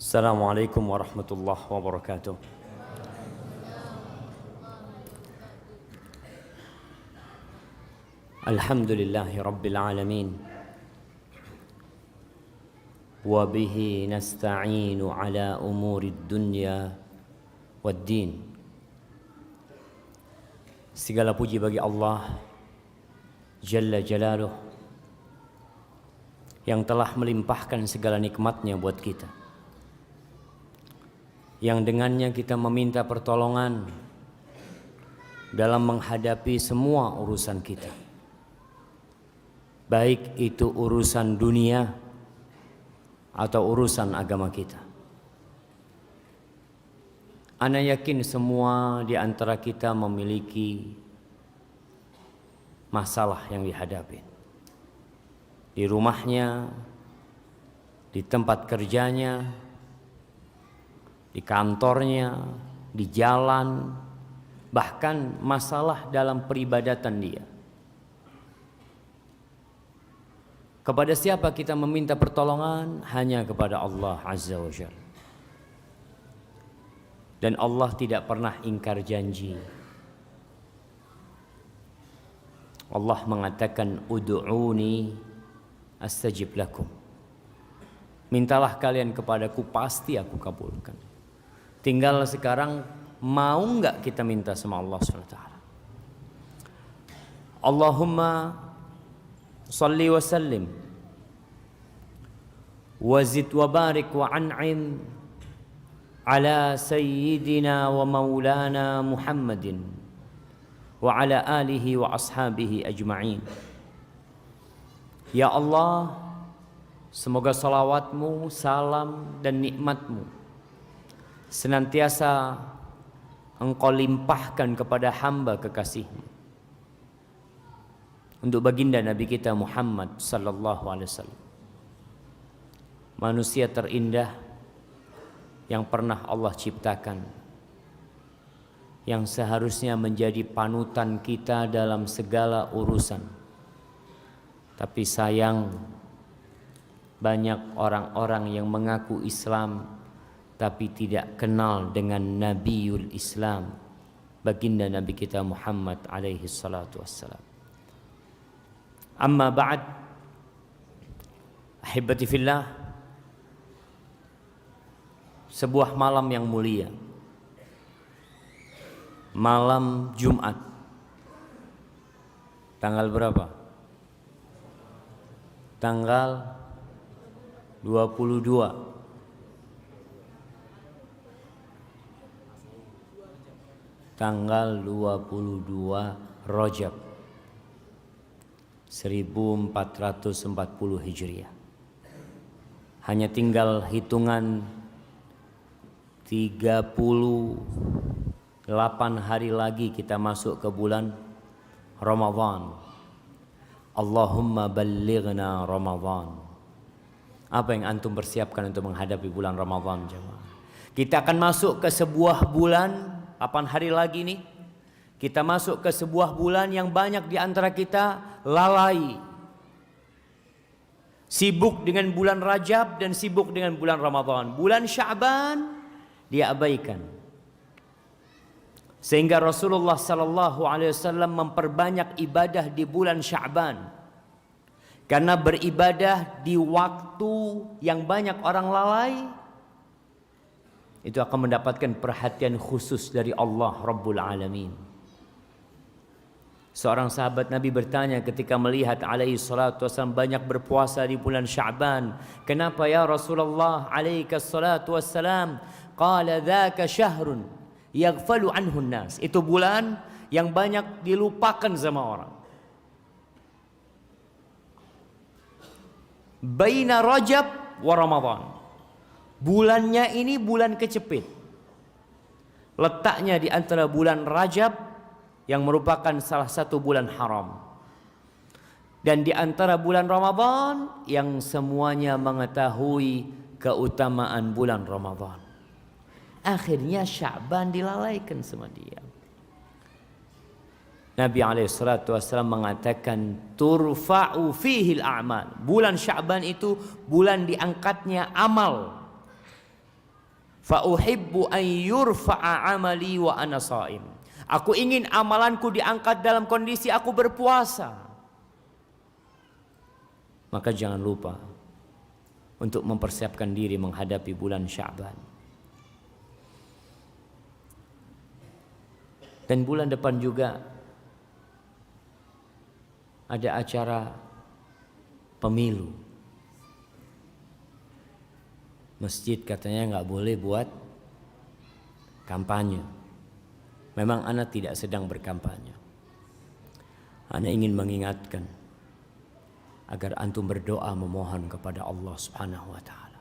Assalamualaikum warahmatullahi wabarakatuh. Alhamdulillahi rabbil alamin. Wa bihi nasta'inu ala umuri dunya wad din. Segala puji bagi Allah Jalla Jalaluh yang telah melimpahkan segala nikmatnya buat kita, yang dengannya kita meminta pertolongan dalam menghadapi semua urusan kita, baik itu urusan dunia atau urusan agama kita. Ana yakin semua di antara kita memiliki masalah yang dihadapi di rumahnya, di tempat kerjanya, di kantornya, di jalan, bahkan masalah dalam peribadatan dia. Kepada siapa kita meminta pertolongan? Hanya kepada Allah Azza wa Jalla. Dan Allah tidak pernah ingkar janji. Allah mengatakan ud'uni astajib lakum. Mintalah kalian kepadaku, pasti aku kabulkan. Tinggal sekarang mau enggak kita minta sama Allah SWT. Allahumma salli wa sallim wa zid wa barik wa an'im ala sayyidina wa maulana Muhammadin wa ala alihi wa ashabihi ajma'in. Ya Allah, semoga salawatmu, salam dan nikmatmu senantiasa Engkau limpahkan kepada hamba kekasihmu, untuk baginda Nabi kita Muhammad sallallahu alaihi wasallam, manusia terindah yang pernah Allah ciptakan, yang seharusnya menjadi panutan kita dalam segala urusan. Tapi sayang, banyak orang-orang yang mengaku Islam tapi tidak kenal dengan Nabiul Islam, baginda Nabi kita Muhammad alaihi salatu wassalam. Amma ba'd, ahibati fillah, sebuah malam yang mulia, malam Jumat, tanggal berapa? Tanggal 22 tanggal 22 Rajab 1440 Hijriah. Hanya tinggal hitungan 38 hari lagi kita masuk ke bulan Ramadan. Allahumma ballighna Ramadan. Apa yang antum persiapkan untuk menghadapi bulan Ramadan, jemaah? Kita akan masuk ke sebuah bulan, 8 hari lagi nih. Kita masuk ke sebuah bulan yang banyak di antara kita lalai. Sibuk dengan bulan Rajab dan sibuk dengan bulan Ramadan. Bulan Sya'ban dia abaikan. Sehingga Rasulullah sallallahu alaihi wasallam memperbanyak ibadah di bulan Sya'ban. Karena beribadah di waktu yang banyak orang lalai, itu akan mendapatkan perhatian khusus dari Allah Rabbul Alamin. Seorang sahabat Nabi bertanya ketika melihat alaihi salatu wassalam banyak berpuasa di bulan Sya'ban, "Kenapa ya Rasulullah alaihi salatu wassalam?" Qala dzaka syahrun yaghfalu anhu nas. Itu bulan yang banyak dilupakan sama orang. Baina Rajab wa Ramadan. Bulannya ini bulan kecepit. Letaknya di antara bulan Rajab yang merupakan salah satu bulan haram, dan di antara bulan Ramadan yang semuanya mengetahui keutamaan bulan Ramadan. Akhirnya Sya'ban dilalaikan sama dia. Nabi SAW mengatakan turfa'u fihil a'mal. Bulan Sya'ban itu bulan diangkatnya amal. Fa uhibbu an yurfa'a amali wa ana shaim. Aku ingin amalanku diangkat dalam kondisi aku berpuasa. Maka jangan lupa untuk mempersiapkan diri menghadapi bulan Sya'ban. Dan bulan depan juga ada acara pemilu. Masjid katanya nggak boleh buat kampanye. Memang ana tidak sedang berkampanye. Ana ingin mengingatkan agar antum berdoa memohon kepada Allah Subhanahu wa taala.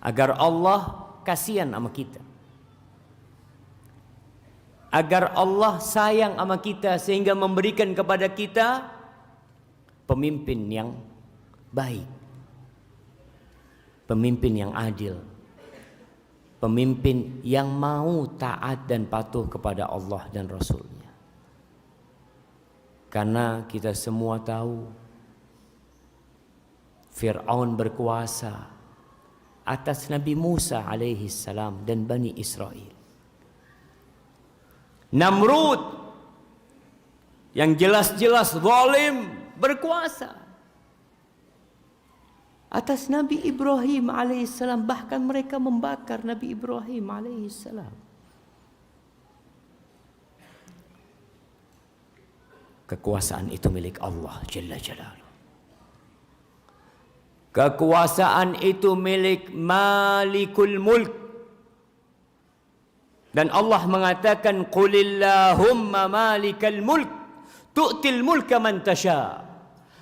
Agar Allah kasihan sama kita. Agar Allah sayang sama kita sehingga memberikan kepada kita pemimpin yang baik. Pemimpin yang adil. Pemimpin yang mau taat dan patuh kepada Allah dan Rasulnya. Karena kita semua tahu Fir'aun berkuasa atas Nabi Musa alaihi salam dan Bani Israel. Namrud yang jelas-jelas zalim berkuasa atas Nabi Ibrahim alaihissalam, bahkan mereka membakar Nabi Ibrahim alaihissalam. Kekuasaan itu milik Allah Jalla Jalaluh. Kekuasaan itu milik Malikul Mulk. Dan Allah mengatakan qulillahumma malikal mulk tu'til mulka man tasha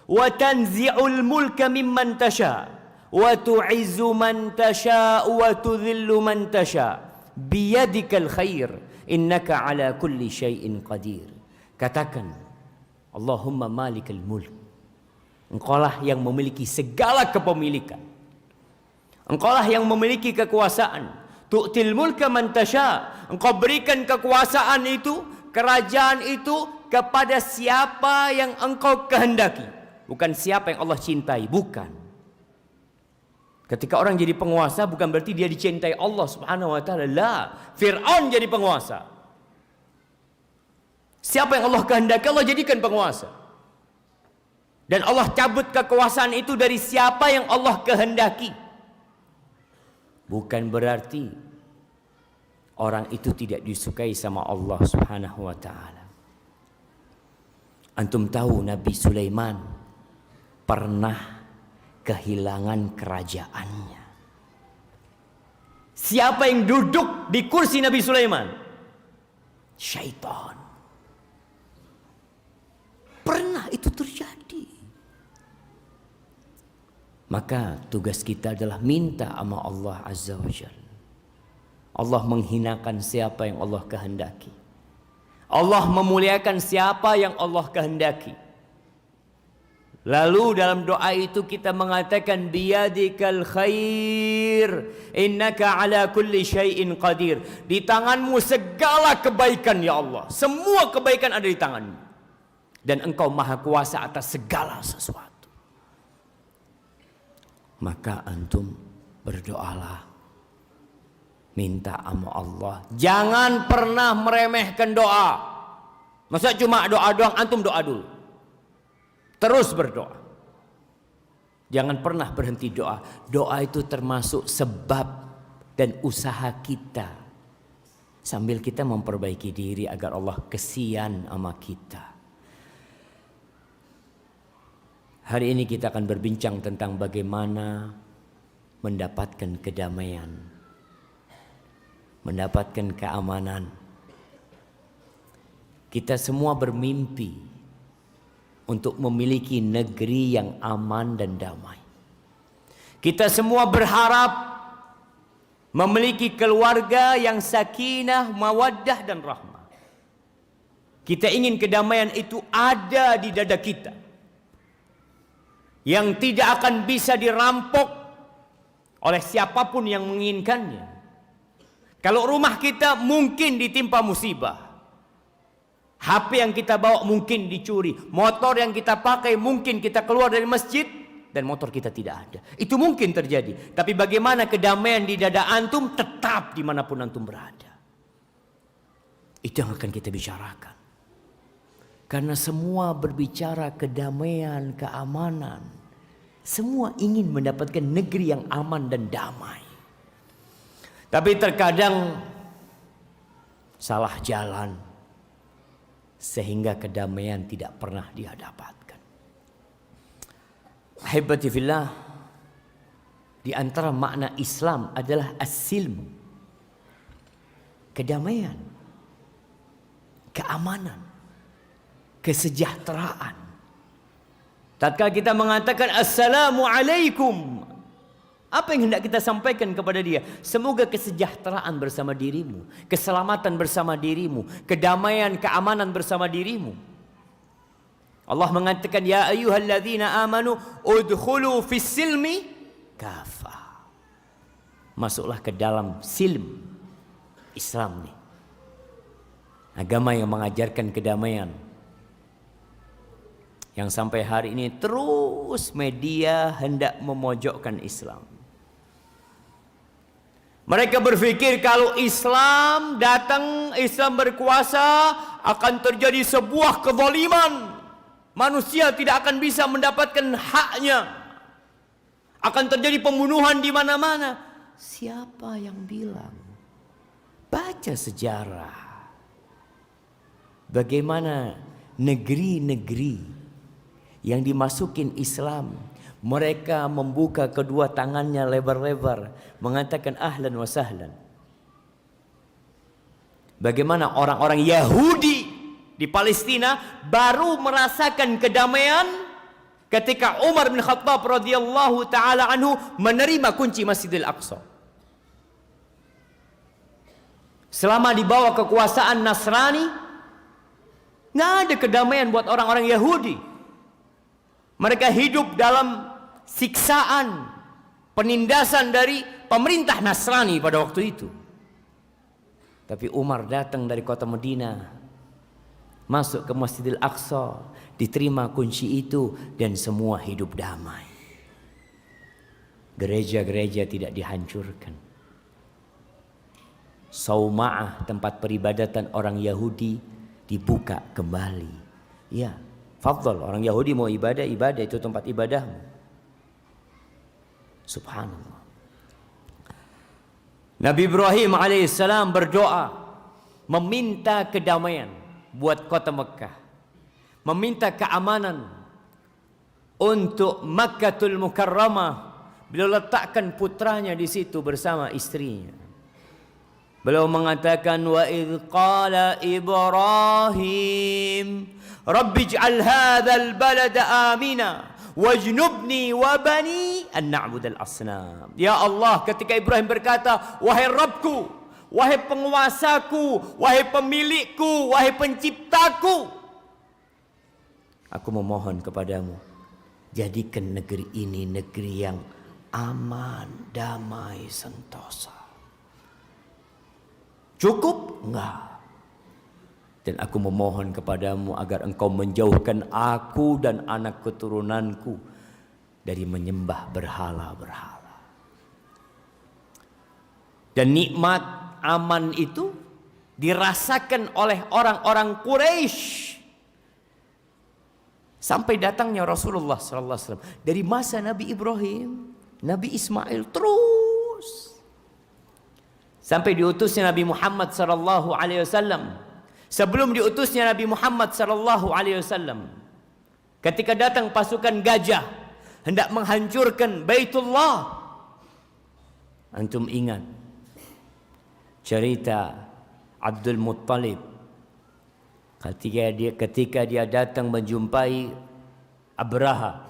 wa tanzi'ul mulka mimman tasha wa tu'izzu man tasha wa tudhillu man tasha biyadikal khair innaka ala kulli syai'in qadir. Katakan, Allahumma malikal mulk, engkaulah yang memiliki segala kepemilikan, engkaulah yang memiliki kekuasaan. Tu'til mulka man tasha, engkau berikan kekuasaan itu, kerajaan itu kepada siapa yang engkau kehendaki. Bukan siapa yang Allah cintai, bukan. Ketika orang jadi penguasa bukan berarti dia dicintai Allah Subhanahu wa taala. La, Fir'aun jadi penguasa. Siapa yang Allah kehendaki Allah jadikan penguasa. Dan Allah cabut kekuasaan itu dari siapa yang Allah kehendaki. Bukan berarti orang itu tidak disukai sama Allah Subhanahu wa taala. Antum tahu Nabi Sulaiman pernah kehilangan kerajaannya. Siapa yang duduk di kursi Nabi Sulaiman? Syaitan. Pernah itu terjadi. Maka tugas kita adalah minta sama Allah Azza wa Jalla. Allah menghinakan siapa yang Allah kehendaki. Allah memuliakan siapa yang Allah kehendaki. Lalu dalam doa itu kita mengatakan biyadikal khair innaka ala kulli syai'in qadir. Di tanganmu segala kebaikan ya Allah. Semua kebaikan ada di tanganmu. Dan engkau maha kuasa atas segala sesuatu. Maka antum berdoalah, minta sama Allah. Jangan pernah meremehkan doa. Masa cuma doa doang, antum doa dulu. Terus berdoa. Jangan pernah berhenti doa. Doa itu termasuk sebab dan usaha kita. Sambil kita memperbaiki diri agar Allah kesian sama kita. Hari ini kita akan berbincang tentang bagaimana mendapatkan kedamaian, mendapatkan keamanan. Kita semua bermimpi untuk memiliki negeri yang aman dan damai. Kita semua berharap memiliki keluarga yang sakinah, mawaddah dan rahmah. Kita ingin kedamaian itu ada di dada kita, yang tidak akan bisa dirampok oleh siapapun yang menginginkannya. Kalau rumah kita mungkin ditimpa musibah, HP yang kita bawa mungkin dicuri, motor yang kita pakai mungkin kita keluar dari masjid dan motor kita tidak ada. Itu mungkin terjadi. Tapi bagaimana kedamaian di dada antum tetap dimanapun antum berada. Itu yang akan kita bicarakan. Karena semua berbicara kedamaian, keamanan. Semua ingin mendapatkan negeri yang aman dan damai. Tapi terkadang salah jalan. Sehingga kedamaian tidak pernah dia dapatkan. Ahibati fillah, di antara makna Islam adalah as-silm. Kedamaian. Keamanan. Kesejahteraan. Tatkala kita mengatakan assalamualaikum, apa yang hendak kita sampaikan kepada dia? Semoga kesejahteraan bersama dirimu, keselamatan bersama dirimu, kedamaian, keamanan bersama dirimu. Allah mengatakan ya ayyuhalladzina amanu udkhulu fis silmi kafah. Masuklah ke dalam silm. Islam nih. Agama yang mengajarkan kedamaian. Yang sampai hari ini terus media hendak memojokkan Islam. Mereka berpikir kalau Islam datang, Islam berkuasa, akan terjadi sebuah kezaliman. Manusia tidak akan bisa mendapatkan haknya. Akan terjadi pembunuhan di mana-mana. Siapa yang bilang? Baca sejarah. Bagaimana negeri-negeri yang dimasukin Islam, mereka membuka kedua tangannya lebar-lebar, mengatakan ahlan wa sahlan. Bagaimana orang-orang Yahudi di Palestina baru merasakan kedamaian ketika Umar bin Khattab radhiyallahu taala anhu menerima kunci Masjidil Aqsa. Selama di bawah kekuasaan Nasrani, nggak ada kedamaian buat orang-orang Yahudi. Mereka hidup dalam siksaan, penindasan dari pemerintah Nasrani pada waktu itu. Tapi Umar datang dari kota Madinah, masuk ke Masjidil Aqsa, diterima kunci itu, dan semua hidup damai. Gereja-gereja tidak dihancurkan. Sauma'ah, tempat peribadatan orang Yahudi, dibuka kembali. Ya, fadhal, orang Yahudi mau ibadah, itu tempat ibadahmu. Subhanallah. Nabi Ibrahim alaihissalam berdoa meminta kedamaian buat kota Mekah, meminta keamanan untuk Makkatul Mukarramah. Beliau letakkan putranya di situ bersama istrinya. Beliau mengatakan wa idh qala Ibrahim Rabbi ij'al hadzal balada amina wajnubni wa bani an na'budal asnam. Ya Allah, ketika Ibrahim berkata, wahai Rabbku, wahai penguasaku, wahai pemilikku, wahai penciptaku, aku memohon kepadamu, jadikan negeri ini negeri yang aman, damai, sentosa. Cukup? Enggak. Dan aku memohon kepadamu agar engkau menjauhkan aku dan anak keturunanku dari menyembah berhala-berhala. Dan nikmat aman itu dirasakan oleh orang-orang Quraisy sampai datangnya Rasulullah SAW. Dari masa Nabi Ibrahim, Nabi Ismail, terus sampai diutusnya Nabi Muhammad SAW. Sebelum diutusnya Nabi Muhammad SAW, ketika datang pasukan gajah hendak menghancurkan Baitullah, antum ingat cerita Abdul Muttalib ketika dia datang menjumpai Abraha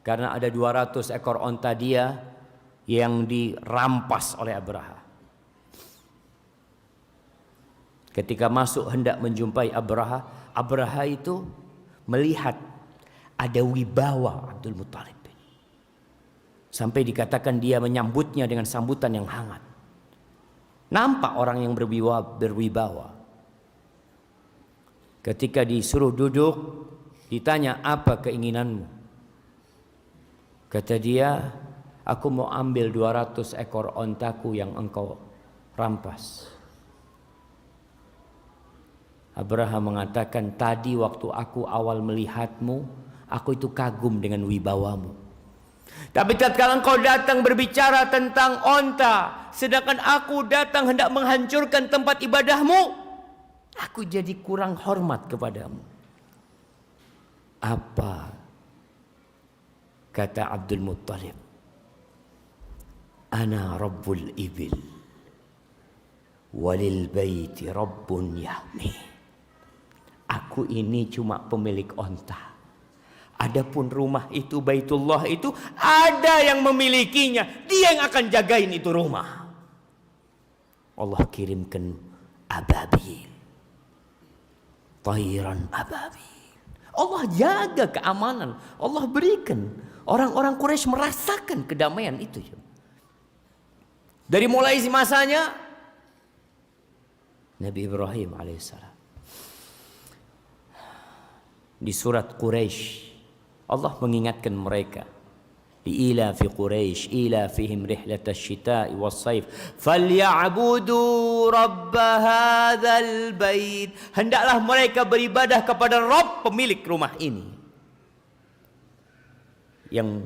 karena ada 200 ekor onta dia yang dirampas oleh Abraha. Ketika masuk hendak menjumpai Abraha, Abraha itu melihat ada wibawa Abdul Muttalib. Sampai dikatakan dia menyambutnya dengan sambutan yang hangat. Nampak orang yang berwibawa. Ketika disuruh duduk, ditanya apa keinginanmu. Kata dia, aku mau ambil 200 ekor ontaku yang engkau rampas. Abraham mengatakan, tadi waktu aku awal melihatmu, aku itu kagum dengan wibawamu. Tapi tatkala engkau datang berbicara tentang onta, sedangkan aku datang hendak menghancurkan tempat ibadahmu, aku jadi kurang hormat kepadamu. Apa kata Abdul Muttalib? Ana rabbul ibil walil baiti rabbun yahmi. Aku ini cuma pemilik onta. Adapun rumah itu, Baitullah itu, ada yang memilikinya. Dia yang akan jagain itu rumah. Allah kirimkan ababil, tayran ababil. Allah jaga keamanan. Allah berikan. Orang-orang Quraisy merasakan kedamaian itu. Dari mulai masanya Nabi Ibrahim alaihissalam. Di surat Quraisy Allah mengingatkan mereka. Ila fi Quraisy ila fihim rihlatasy syita'i was-saif falyabudu rabb hadzal bait. Hendaklah mereka beribadah kepada Rabb pemilik rumah ini yang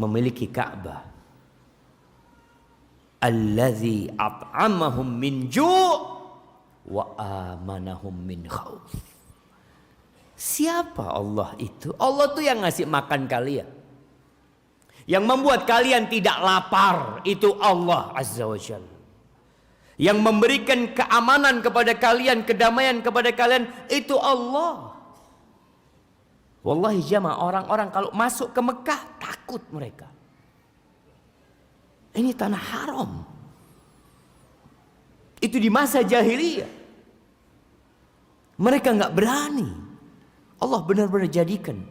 memiliki Ka'bah. Allazi at'amahum min ju' wa amanahum min khauf. Siapa Allah itu? Allah tuh yang ngasih makan kalian, yang membuat kalian tidak lapar, itu Allah Azza wa Jalla. Yang memberikan keamanan kepada kalian, kedamaian kepada kalian, itu Allah. Wallahi jamaah, orang-orang kalau masuk ke Mekah takut mereka. Ini tanah haram. Itu di masa jahiliyah. Mereka nggak berani. Allah benar-benar jadikan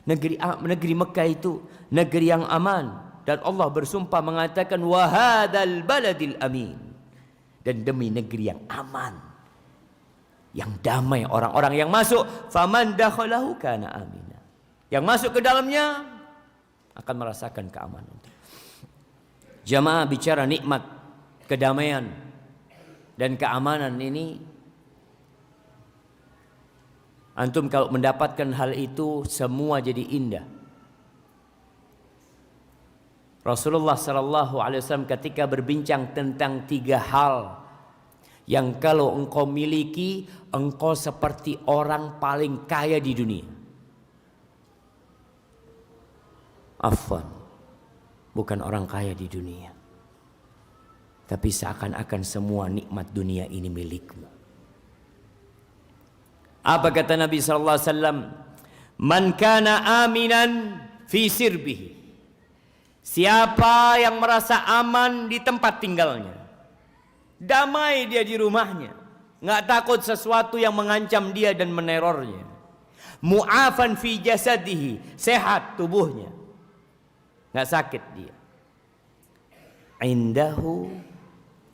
negeri Mekah itu negeri yang aman, dan Allah bersumpah mengatakan wa hadzal baladil amin, dan demi negeri yang aman, yang damai, orang-orang yang masuk faman dakhalahu kana amina, yang masuk ke dalamnya akan merasakan keamanan. Jamaah, bicara nikmat kedamaian dan keamanan ini, antum kalau mendapatkan hal itu semua jadi indah. Rasulullah SAW ketika berbincang tentang 3 hal yang kalau engkau miliki, engkau seperti orang paling kaya di dunia. Afwan, bukan orang kaya di dunia, tapi seakan-akan semua nikmat dunia ini milikmu. Apa kata Nabi sallallahu alaihi wasallam? Man kana aminan fi sirbihi. Siapa yang merasa aman di tempat tinggalnya, damai dia di rumahnya, nggak takut sesuatu yang mengancam dia dan menerornya. Mu'afan fi jasadihi, sehat tubuhnya, nggak sakit dia. Indahu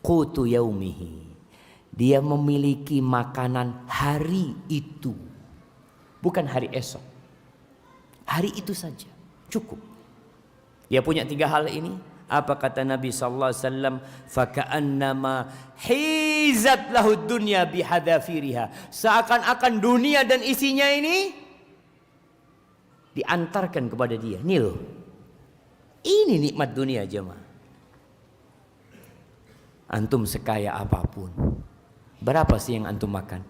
qutu yaumihi, dia memiliki makanan hari itu, bukan hari esok. Hari itu saja cukup. Dia punya 3 hal ini. Apa kata Nabi sallallahu alaihi wasallam? Faka'annama hizat lahud dunya bihadafiriha. Seakan-akan dunia dan isinya ini diantarkan kepada dia. Nih loh, ini nikmat dunia jemaah. Antum sekaya apapun, berapa sih yang antum makan?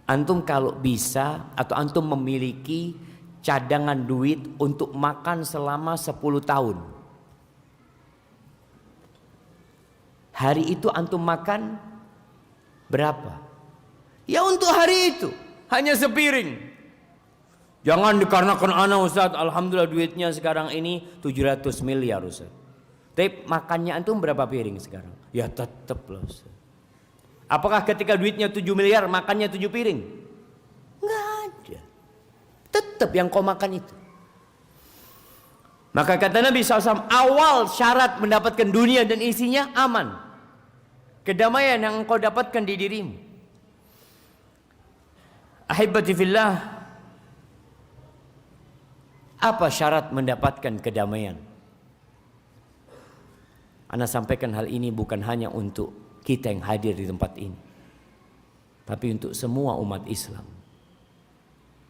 Antum kalau bisa atau antum memiliki cadangan duit untuk makan selama 10 tahun. Hari itu antum makan berapa? Ya untuk hari itu hanya sepiring. Jangan dikarenakan anak Ustaz, alhamdulillah duitnya sekarang ini 700 miliar Ustaz. Tapi makannya antum berapa piring sekarang? Ya tetap lah Ustaz. Apakah ketika duitnya 7 miliar makannya 7 piring? Enggak ada. Tetap yang kau makan itu. Maka kata Nabi SAW, awal syarat mendapatkan dunia dan isinya aman. Kedamaian yang kau dapatkan di dirimu. Ahibati fillah, Apa syarat mendapatkan kedamaian? Ana sampaikan hal ini bukan hanya untuk kita yang hadir di tempat ini, tapi untuk semua umat Islam.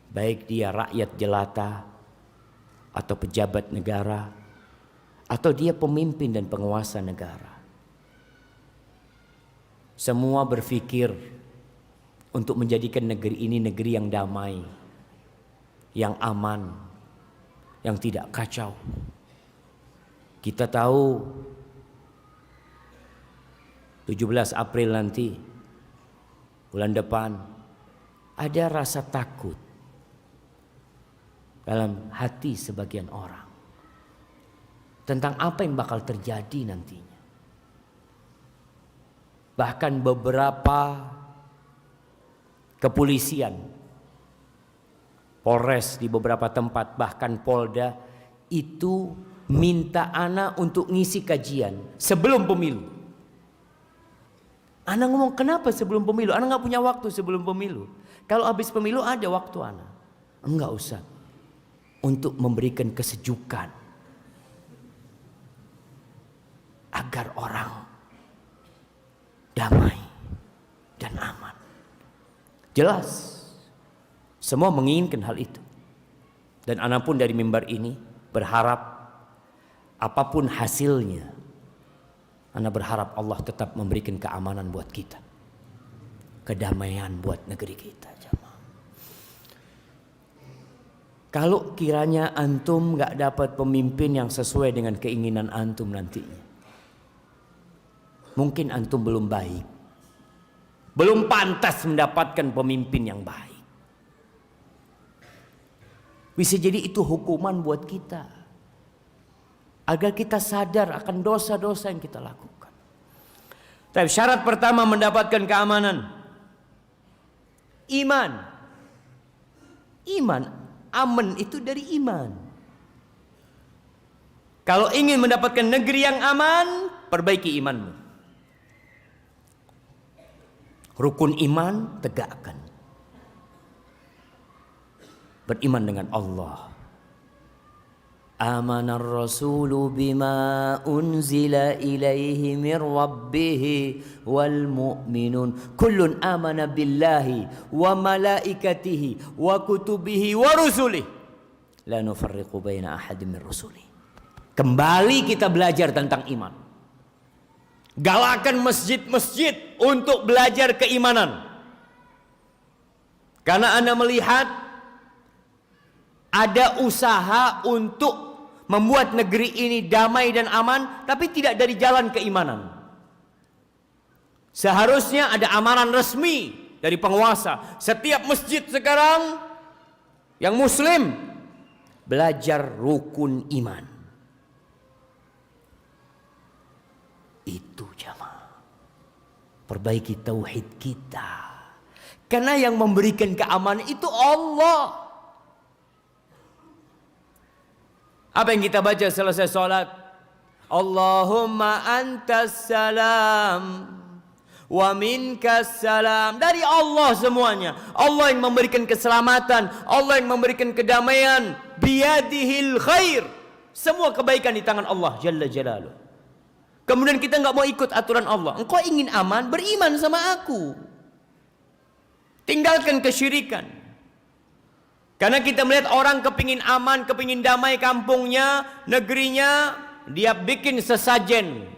Baik dia rakyat jelata atau pejabat negara, atau dia pemimpin dan penguasa negara. Semua berpikir untuk menjadikan negeri ini negeri yang damai, yang aman, yang tidak kacau. Kita tahu 17 April nanti, bulan depan, ada rasa takut dalam hati sebagian orang tentang apa yang bakal terjadi nantinya. Bahkan beberapa kepolisian, Polres di beberapa tempat, bahkan Polda itu minta ana untuk ngisi kajian sebelum pemilu. Ana ngomong, kenapa sebelum pemilu? Ana nggak punya waktu sebelum pemilu. Kalau habis pemilu ada waktu ana. Enggak usah. Untuk memberikan kesejukan agar orang damai dan aman. Jelas semua menginginkan hal itu. Dan ana pun dari mimbar ini berharap apapun hasilnya, ana berharap Allah tetap memberikan keamanan buat kita, kedamaian buat negeri kita. Kalau kiranya antum gak dapat pemimpin yang sesuai dengan keinginan antum nantinya, mungkin antum belum baik, belum pantas mendapatkan pemimpin yang baik. Bisa jadi itu hukuman buat kita, agar kita sadar akan dosa-dosa yang kita lakukan. Tapi syarat pertama mendapatkan keamanan, iman. Iman, aman itu dari iman. Kalau ingin mendapatkan negeri yang aman, perbaiki imanmu. Rukun iman tegakkan. Beriman dengan Allah. Amanar rasulu bima unzila ilaihi min rabbihi wal mu'minun kullun amana billahi wa malaikatihi wa kutubihi wa rusulihi la nufarriqu baina ahadin min rusulihi. Kembali kita belajar tentang iman. Galakan masjid-masjid untuk belajar keimanan. Karena Anda melihat ada usaha untuk membuat negeri ini damai dan aman, tapi tidak dari jalan keimanan. Seharusnya ada amaran resmi dari penguasa. Setiap masjid sekarang yang muslim belajar rukun iman. Itu jamaah. Perbaiki tauhid kita. Karena yang memberikan keamanan itu Allah. Apa yang kita baca selesai sholat? Allahumma antas salam wa minkas salam. Dari Allah semuanya. Allah yang memberikan keselamatan, Allah yang memberikan kedamaian. Biyadihil khair. Semua kebaikan di tangan Allah Jalla Jalaluh. Kemudian kita nggak mau ikut aturan Allah. Engkau ingin aman, beriman sama aku. Tinggalkan kesyirikan. Karena kita melihat orang kepingin aman, kepingin damai kampungnya, negerinya, dia bikin sesajen.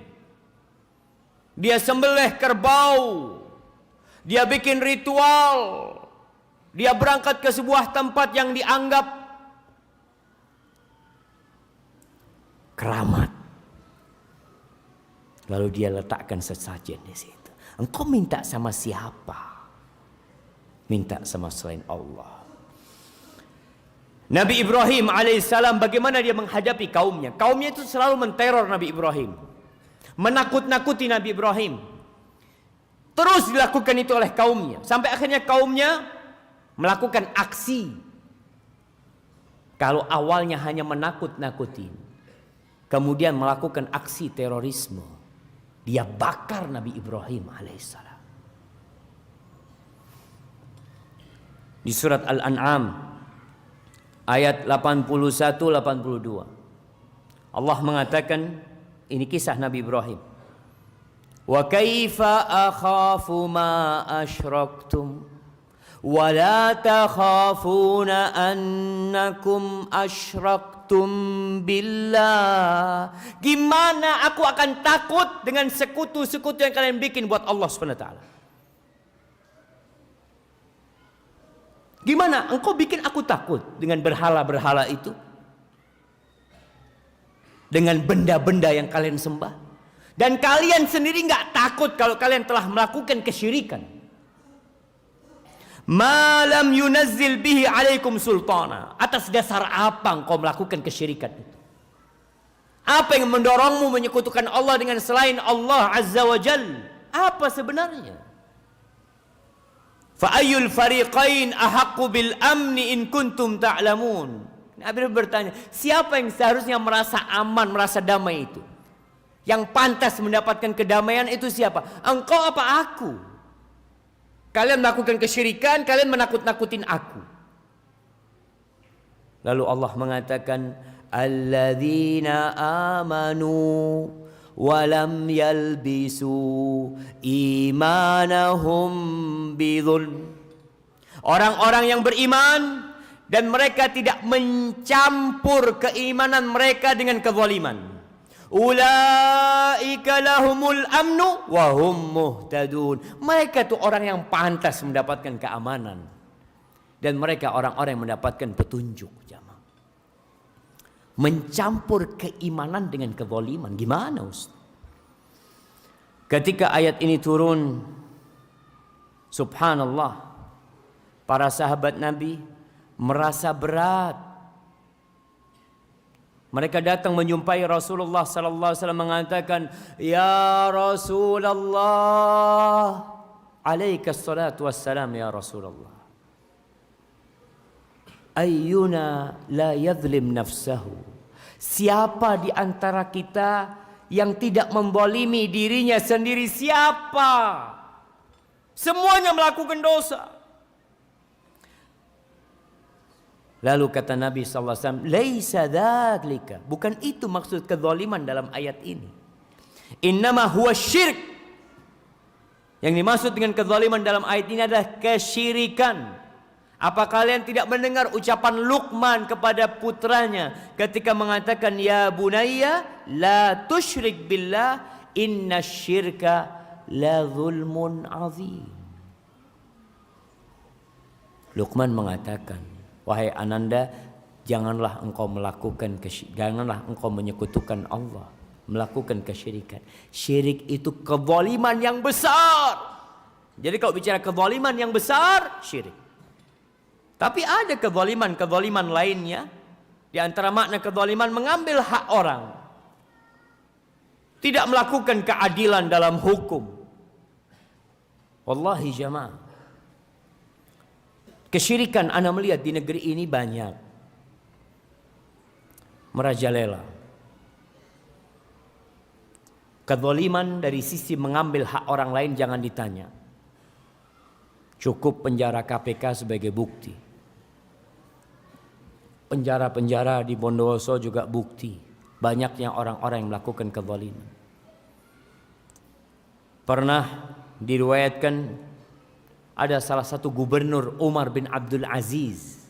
Dia sembelih kerbau. Dia bikin ritual. Dia berangkat ke sebuah tempat yang dianggap keramat. Lalu dia letakkan sesajen di situ. Engkau minta sama siapa? Minta sama selain Allah. Nabi Ibrahim alaihissalam bagaimana dia menghadapi kaumnya? Kaumnya itu selalu menteror Nabi Ibrahim, menakut-nakuti Nabi Ibrahim. Terus dilakukan itu oleh kaumnya, sampai akhirnya kaumnya melakukan aksi. Kalau awalnya hanya menakut-nakuti, kemudian melakukan aksi terorisme. Dia bakar Nabi Ibrahim alaihissalam. Di surat Al-An'am ayat 81-82. Allah mengatakan, ini kisah Nabi Ibrahim. Wa kaifa akhafu ma asyraktum wa la takhafuna annakum asyraktum billah. Gimana aku akan takut dengan sekutu-sekutu yang kalian bikin buat Allah Subhanahu wa taala? Gimana engkau bikin aku takut dengan berhala-berhala itu? Dengan benda-benda yang kalian sembah. Dan kalian sendiri nggak takut kalau kalian telah melakukan kesyirikan. Malam yunazzil bihi alaikum sultana. Atas dasar apa engkau melakukan kesyirikan itu? Apa yang mendorongmu menyekutukan Allah dengan selain Allah Azza wa Jal? Apa sebenarnya? Fa ayyul fariqain ahaqqu bil amni in kuntum ta'lamun. Nabi bertanya, siapa yang seharusnya merasa aman, merasa damai itu? Yang pantas mendapatkan kedamaian itu siapa? Engkau apa aku? Kalian melakukan kesyirikan, kalian menakut-nakutin aku. Lalu Allah mengatakan, alladzina amanu walam yalbisu imanahum bidzulm. Orang-orang yang beriman dan mereka tidak mencampur keimanan mereka dengan kezaliman. Ulaika lahumul amnu wa hum muhtadun. Mereka itu orang yang pantas mendapatkan keamanan dan mereka orang-orang yang mendapatkan petunjuk. Jamaah. Mencampur keimanan dengan kezaliman gimana, Ustaz? Ketika ayat ini turun, subhanallah, para sahabat Nabi merasa berat. Mereka datang menjumpai Rasulullah sallallahu alaihi wasallam mengatakan, "Ya Rasulullah, alaikas salatu wassalam ya Rasulullah. Ayyuna la yadhlim nafsahu?" Siapa di antara kita yang tidak membolimi dirinya sendiri? Siapa? Semuanya melakukan dosa. Lalu kata Nabi SAW, laisa dzalika, bukan itu maksud kezaliman dalam ayat ini. Innama huwa syirk. Yang dimaksud dengan kezaliman dalam ayat ini adalah kesyirikan. Apa kalian tidak mendengar ucapan Luqman kepada putranya ketika mengatakan, ya bunayya la tusyrik billah inna syirka la zulmun azim. Luqman mengatakan, wahai ananda, janganlah engkau menyekutukan Allah, melakukan kesyirikan. Syirik itu kezaliman yang besar. Jadi kalau bicara kezaliman yang besar, syirik. Tapi ada kezaliman lainnya. Di antara makna kezaliman mengambil hak orang, tidak melakukan keadilan dalam hukum. Wallahi jamaah, kesyirikan ana melihat di negeri ini banyak merajalela. Kezaliman dari sisi mengambil hak orang lain jangan ditanya. Cukup penjara KPK sebagai bukti. Penjara-penjara di Bondowoso juga bukti. Banyaknya orang-orang yang melakukan kezaliman. Pernah diriwayatkan ada salah satu gubernur, Umar bin Abdul Aziz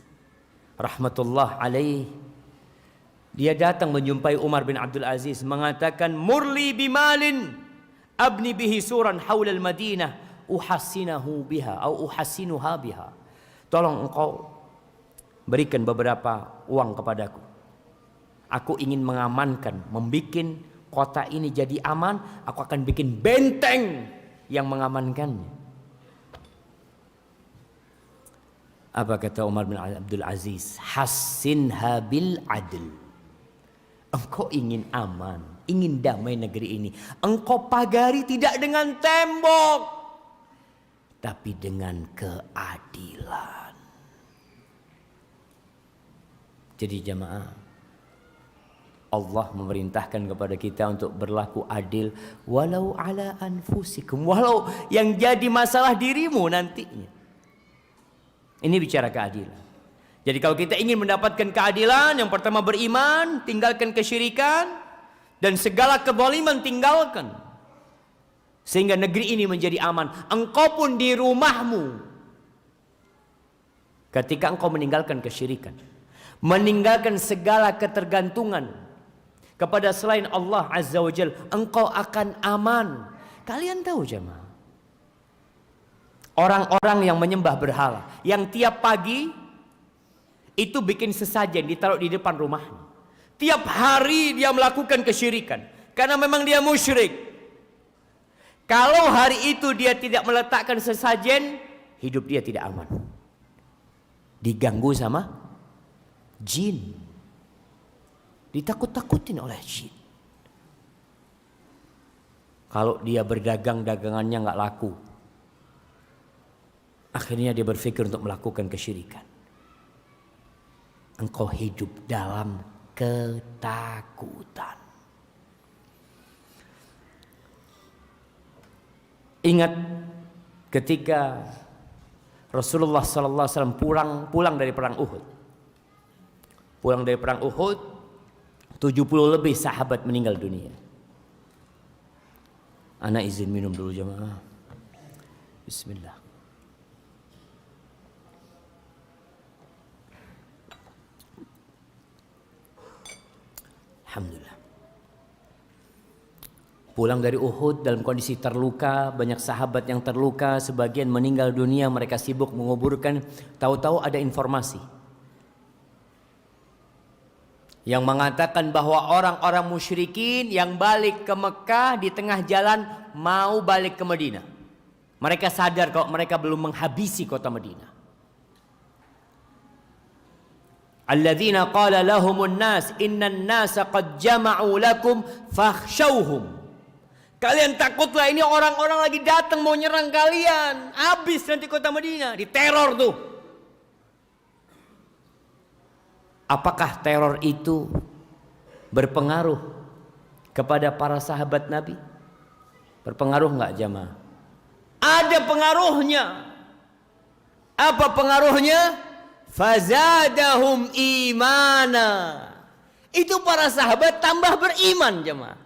rahmatullah alaih. Dia datang menjumpai Umar bin Abdul Aziz mengatakan, murli bimalin abni bihi suran haulal Madinah uhassinahu biha atau uhassinuha biha. Tolong engkau berikan beberapa uang kepadaku. Aku ingin mengamankan, membikin kota ini jadi aman. Aku akan bikin benteng yang mengamankannya. Apa kata Umar bin Abdul Aziz? Hassinha bil adl. Engkau ingin aman, ingin damai negeri ini. Engkau pagari tidak dengan tembok, tapi dengan keadilan. Jadi jamaah, Allah memerintahkan kepada kita untuk berlaku adil walau ala anfusikum, walau yang jadi masalah dirimu nantinya. Ini bicara keadilan. Jadi kalau kita ingin mendapatkan keadilan, yang pertama beriman, tinggalkan kesyirikan, dan segala kezaliman tinggalkan. Sehingga negeri ini menjadi aman. Engkau pun di rumahmu, ketika engkau meninggalkan kesyirikan, meninggalkan segala ketergantungan kepada selain Allah Azza wa Jal, engkau akan aman. Kalian tahu jemaah, orang-orang yang menyembah berhala, yang tiap pagi itu bikin sesajen ditaruh di depan rumahnya, tiap hari dia melakukan kesyirikan karena memang dia musyrik. Kalau hari itu dia tidak meletakkan sesajen, hidup dia tidak aman, diganggu sama jin, ditakut-takutin oleh jin. Kalau dia berdagang, dagangannya nggak laku, akhirnya dia berpikir untuk melakukan kesyirikan. Engkau hidup dalam ketakutan. Ingat ketika Rasulullah SAW pulang dari perang Uhud. Pulang dari perang Uhud, 70 lebih sahabat meninggal dunia. Ana izin minum dulu jemaah. Bismillah. Alhamdulillah. Pulang dari Uhud dalam kondisi terluka, banyak sahabat yang terluka, sebagian meninggal dunia, mereka sibuk menguburkan. Tahu-tahu ada informasi yang mengatakan bahwa orang-orang musyrikin yang balik ke Mekah di tengah jalan mau balik ke Madinah. Mereka sadar kalau mereka belum menghabisi kota Madinah. Alladzina qala lahumun nas innan nasa qad jama'u lakum fakhshawhum. Kalian takutlah, ini orang-orang lagi datang mau nyerang kalian. Habis nanti kota Madinah, diteror tuh. Apakah teror itu berpengaruh kepada para sahabat Nabi? Berpengaruh enggak jamaah? Ada pengaruhnya. Apa pengaruhnya? Fazadahum imana. Itu para sahabat tambah beriman jemaah.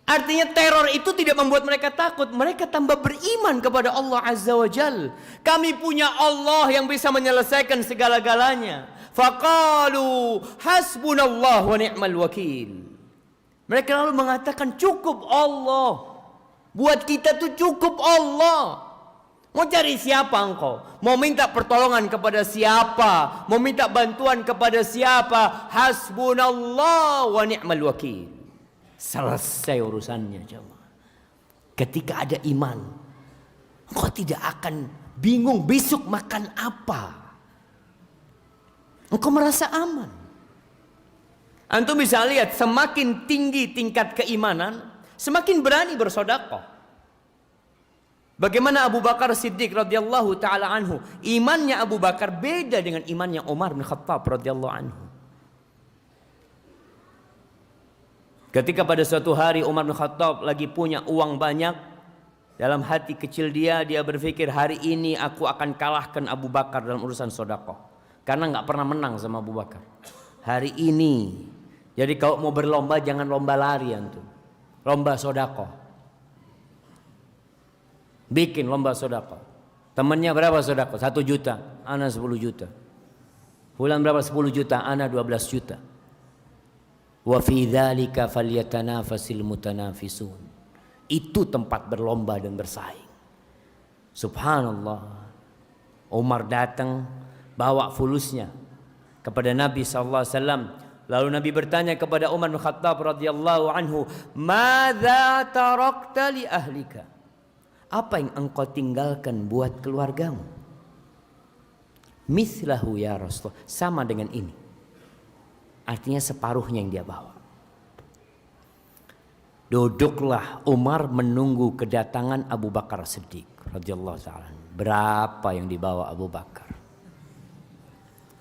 Artinya teror itu tidak membuat mereka takut, mereka tambah beriman kepada Allah Azza wa Jal. Kami punya Allah yang bisa menyelesaikan segala-galanya. Faqalu hasbunallah wa ni'mal wakil. Mereka lalu mengatakan cukup Allah. Buat kita tuh cukup Allah. Mau cari siapa engkau? Mau minta pertolongan kepada siapa? Mau minta bantuan kepada siapa? Hasbunallah wa ni'mal wakil. Selesai urusannya jemaah. Ketika ada iman, engkau tidak akan bingung besok makan apa. Engkau merasa aman. Antum bisa lihat, semakin tinggi tingkat keimanan, semakin berani bersedekah. Bagaimana Abu Bakar Siddiq radhiyallahu taala anhu, imannya Abu Bakar beda dengan imannya Umar bin Khattab radhiyallahu anhu. Ketika pada suatu hari Umar bin Khattab lagi punya uang banyak, dalam hati kecil dia berpikir, hari ini aku akan kalahkan Abu Bakar dalam urusan sedekah. Karena nggak pernah menang sama Abu Bakar. Hari ini, jadi kalau mau berlomba jangan lomba lari antum, lomba sedekah. Bikin lomba sedekah. Temannya berapa sedekah? 1 juta, ana 10 juta. Bulan berapa? 10 juta, ana 12 juta. Wa fi dzalika falyatanafasil mutanafisun. Itu tempat berlomba dan bersaing. Subhanallah. Umar datang bawa fulusnya kepada Nabi SAW. Lalu Nabi bertanya kepada Umar bin Khattab radhiyallahu anhu, "Madza tarakta li ahlika?" Apa yang engkau tinggalkan buat keluargamu? Mislahu ya Rasulullah, sama dengan ini. Artinya separuhnya yang dia bawa. Duduklah Umar menunggu kedatangan Abu Bakar Siddiq radhiyallahu ta'ala. Berapa yang dibawa Abu Bakar?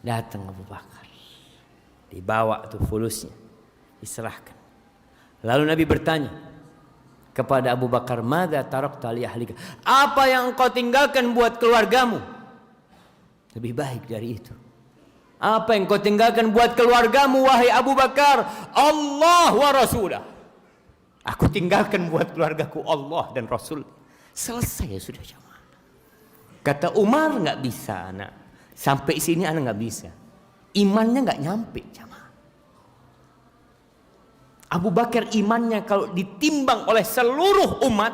Datang Abu Bakar, dibawa tuh fulusnya, diserahkan. Lalu Nabi bertanya kepada Abu Bakar, "Madza tarakta li ahlika?" Apa yang engkau tinggalkan buat keluargamu? Lebih baik dari itu. Apa yang kau tinggalkan buat keluargamu wahai Abu Bakar? Allah wa Rasulah. Aku tinggalkan buat keluargaku Allah dan Rasul. Selesai ya sudah jamaah. Kata Umar, nggak bisa anak. Sampai sini anak nggak bisa. Imannya nggak nyampe jamaah. Abu Bakar imannya kalau ditimbang oleh seluruh umat,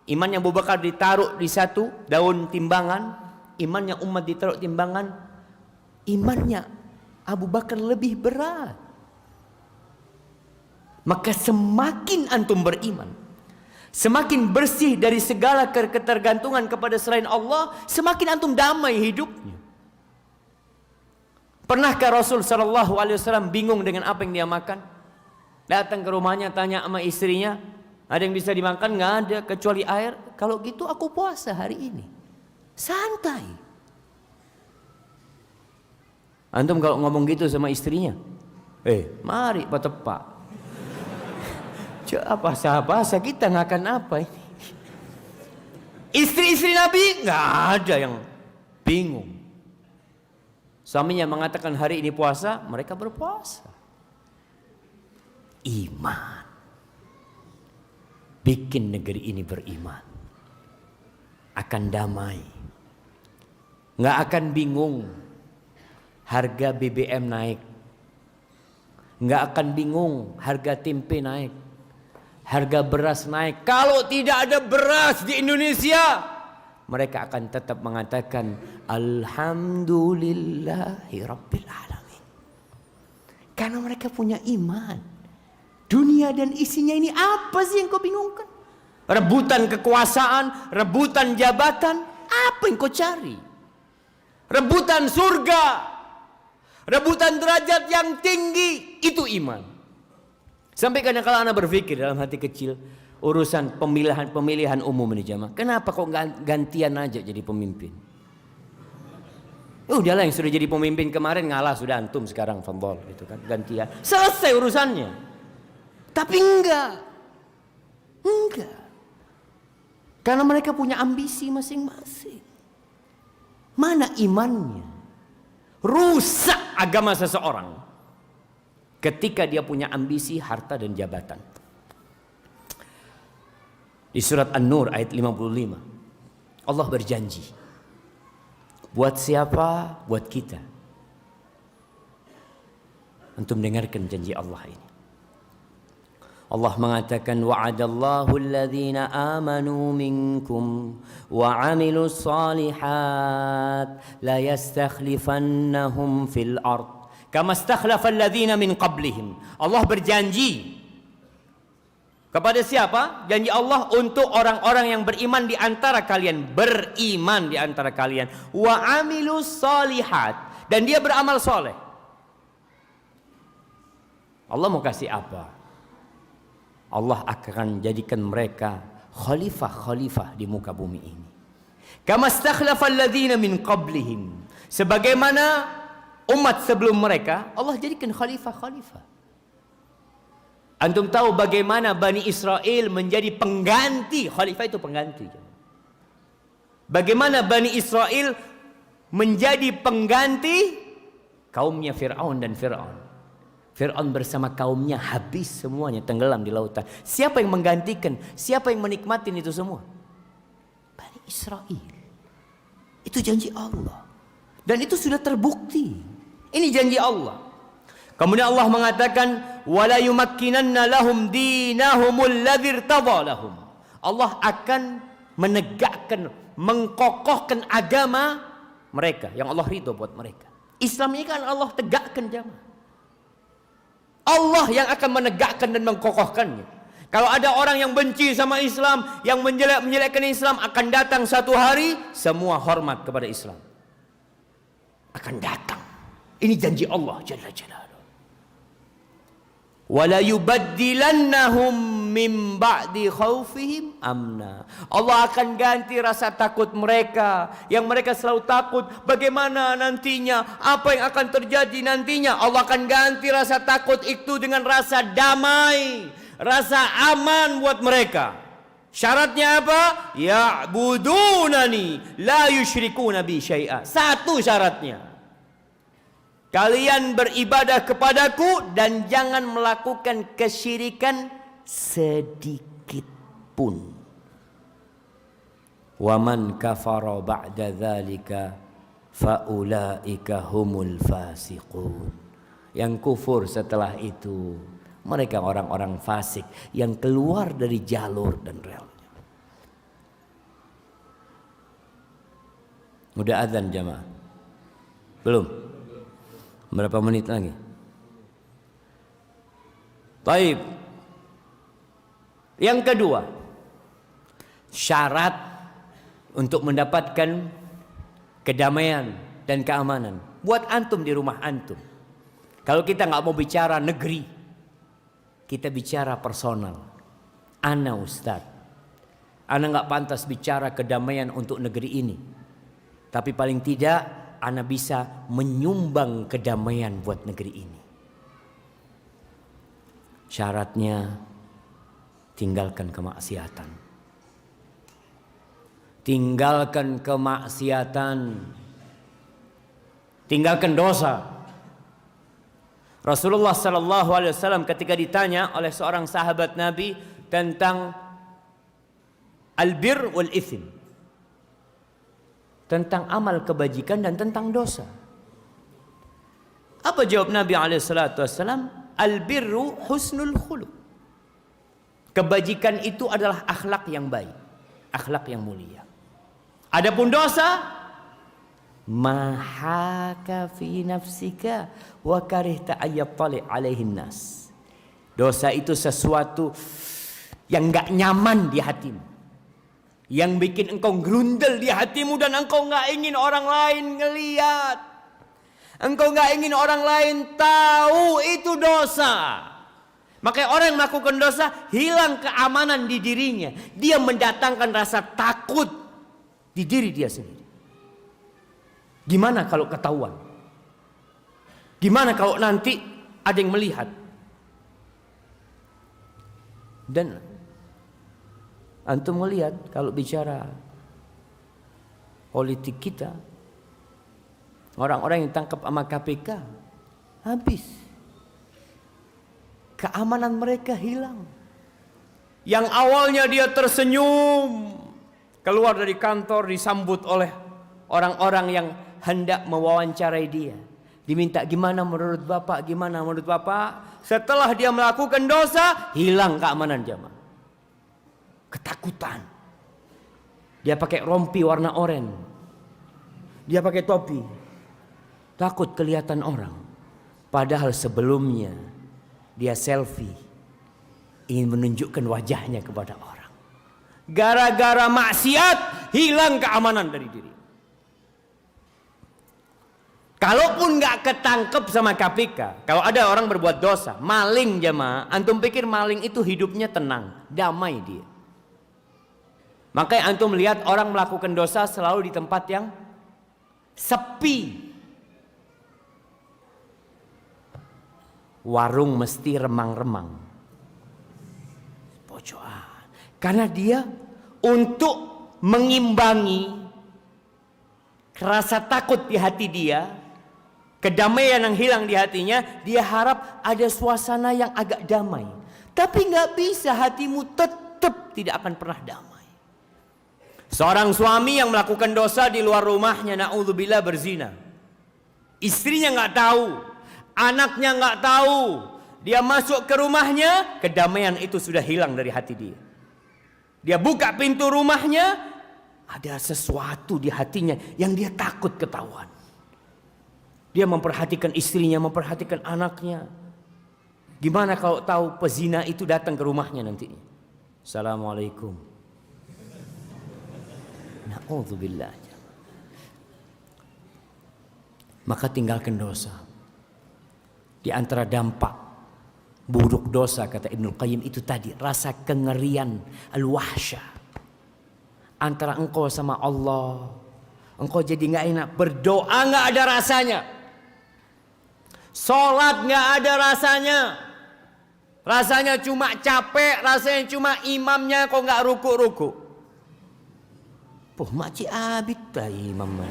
imannya Abu Bakar ditaruh di satu daun timbangan, imannya umat ditaruh timbangan, imannya Abu Bakar lebih berat. Maka semakin antum beriman, semakin bersih dari segala ketergantungan kepada selain Allah, semakin antum damai hidupnya. Pernahkah Rasul sallallahu alaihi wasallam bingung dengan apa yang dia makan? Datang ke rumahnya, tanya sama istrinya, ada yang bisa dimakan? Nggak ada kecuali air. Kalau gitu aku puasa hari ini. Santai. Antum kalau ngomong gitu sama istrinya, mari Pak Tepak. Bahasa kita ngakan apa ini? Istri-istri Nabi nggak ada yang bingung. Suaminya mengatakan hari ini puasa, mereka berpuasa. Iman bikin negeri ini beriman, akan damai, nggak akan bingung harga BBM naik, nggak akan bingung harga tempe naik, harga beras naik. Kalau tidak ada beras di Indonesia, mereka akan tetap mengatakan Alhamdulillahi Rabbil Alamin, karena mereka punya iman. Dunia dan isinya ini apa sih yang kau bingungkan? Rebutan kekuasaan, rebutan jabatan, apa yang kau cari? Rebutan surga, rebutan derajat yang tinggi, itu iman. Sampai kadang-kadang anak berpikir dalam hati kecil, urusan pemilihan umum ini jamaah, kenapa kok gantian aja jadi pemimpin? Udahlah, yang sudah jadi pemimpin kemarin ngalah, sudah antum sekarang fadhol gitu kan, gantian. Selesai urusannya. Tapi enggak. Karena mereka punya ambisi masing-masing. Mana imannya? Rusak agama seseorang ketika dia punya ambisi, harta dan jabatan. Di surat An-Nur ayat 55, Allah berjanji. Buat siapa? Buat kita. Antum dengarkan janji Allah ini. Allah mengatakan wa'adallahu alladhina amanu minkum wa 'amilus solihat la yastakhlifannahum fil ard kama istakhlafal ladzina min qablihim. Allah berjanji kepada siapa? Janji Allah untuk orang-orang yang beriman di antara kalian, beriman di antara kalian, wa 'amilus solihat, dan dia beramal soleh. Allah mau kasih apa? Allah akan jadikan mereka khalifah-khalifah di muka bumi ini. Kama stakhlafal ladzina min qablihim. Sebagaimana umat sebelum mereka, Allah jadikan khalifah-khalifah. Antum tahu bagaimana Bani Israel menjadi pengganti, khalifah itu pengganti. Bagaimana Bani Israel menjadi pengganti kaumnya Fir'aun dan Fir'aun. Fir'aun bersama kaumnya habis semuanya, tenggelam di lautan. Siapa yang menggantikan? Siapa yang menikmatin itu semua? Bani Israel. Itu janji Allah. Dan itu sudah terbukti. Ini janji Allah. Kemudian Allah mengatakan, "Wala yumakkinanna lahum dinahumul ladzir tadalahum." Allah akan menegakkan, mengkokohkan agama mereka yang Allah ridho buat mereka. Islam ini kan Allah tegakkan jamaah. Allah yang akan menegakkan dan mengkokohkannya. Kalau ada orang yang benci sama Islam, yang menjelek-menjelekkan Islam, akan datang satu hari semua hormat kepada Islam. Akan datang. Ini janji Allah Jalla Jalaluhu. Wala yubaddilannahum min ba'di khaufihim amna. Allah akan ganti rasa takut mereka, yang mereka selalu takut bagaimana nantinya, apa yang akan terjadi nantinya. Allah akan ganti rasa takut itu dengan rasa damai, rasa aman buat mereka. Syaratnya apa? Ya'budunani la yusyrikuna bi syai'a. Satu syaratnya. Kalian beribadah kepadaku dan jangan melakukan kesyirikan sedikit pun. Wa man kafara ba'da dzalika fa ulaika humul fasiqun. Yang kufur setelah itu, mereka orang-orang fasik yang keluar dari jalur dan relnya. Udah azan jamaah? Belum? Berapa menit lagi? Baik. Yang kedua, syarat untuk mendapatkan kedamaian dan keamanan buat antum di rumah antum. Kalau kita nggak mau bicara negeri, kita bicara personal. Ana Ustadz, ana nggak pantas bicara kedamaian untuk negeri ini, tapi paling tidak ana bisa menyumbang kedamaian buat negeri ini. Syaratnya tinggalkan kemaksiatan. Tinggalkan kemaksiatan. Tinggalkan dosa. Rasulullah sallallahu alaihi wasallam ketika ditanya oleh seorang sahabat Nabi tentang albir wal ithim, tentang amal kebajikan dan tentang dosa, apa jawab Nabi alaihi salatu wasallam? Albirru husnul khuluq. Kebajikan itu adalah akhlak yang baik, akhlak yang mulia. Adapun dosa, mahaka fi nafsika wa karihta ayyattali alaihin nas. Dosa itu sesuatu yang enggak nyaman di hatimu, yang bikin engkau gerundel di hatimu dan engkau enggak ingin orang lain ngelihat, engkau enggak ingin orang lain tahu itu dosa. Makanya orang yang melakukan dosa hilang keamanan di dirinya. Dia mendatangkan rasa takut di diri dia sendiri. Gimana kalau ketahuan? Gimana kalau nanti ada yang melihat? Dan antum melihat kalau bicara politik kita, orang-orang yang tangkap sama KPK habis. Keamanan mereka hilang. Yang awalnya dia tersenyum, keluar dari kantor disambut oleh orang-orang yang hendak mewawancarai dia. Diminta gimana menurut Bapak, gimana menurut Bapak. Setelah dia melakukan dosa, hilang keamanan jamaah. Ketakutan. Dia pakai rompi warna oranye. Dia pakai topi. Takut kelihatan orang. Padahal sebelumnya dia selfie, ingin menunjukkan wajahnya kepada orang. Gara-gara maksiat hilang keamanan dari diri. Kalaupun nggak ketangkep sama KPK, kalau ada orang berbuat dosa, maling jemaah, antum pikir maling itu hidupnya tenang, damai dia. Makanya antum lihat orang melakukan dosa selalu di tempat yang sepi. Warung mesti remang-remang, pojokan, karena dia untuk mengimbangi rasa takut di hati dia, kedamaian yang hilang di hatinya, dia harap ada suasana yang agak damai. Tapi nggak bisa, hatimu tetap tidak akan pernah damai. Seorang suami yang melakukan dosa di luar rumahnya, na'udzubillah, berzina, istrinya nggak tahu, anaknya nggak tahu, dia masuk ke rumahnya, kedamaian itu sudah hilang dari hati dia. Dia buka pintu rumahnya, ada sesuatu di hatinya yang dia takut ketahuan. Dia memperhatikan istrinya, memperhatikan anaknya. Gimana kalau tahu pezina itu datang ke rumahnya nantinya? Assalamualaikum. Na'udzubillah. Maka tinggalkan dosa. Di antara dampak buruk dosa, kata Ibnul Qayyim, itu tadi rasa kengerian, al-wahsyah antara engkau sama Allah. Engkau jadi nggak enak, berdoa nggak ada rasanya, sholat nggak ada rasanya, Rasanya cuma capek, rasanya cuma imamnya kok nggak ruku-ruku. Poh makci abid lah imamnya.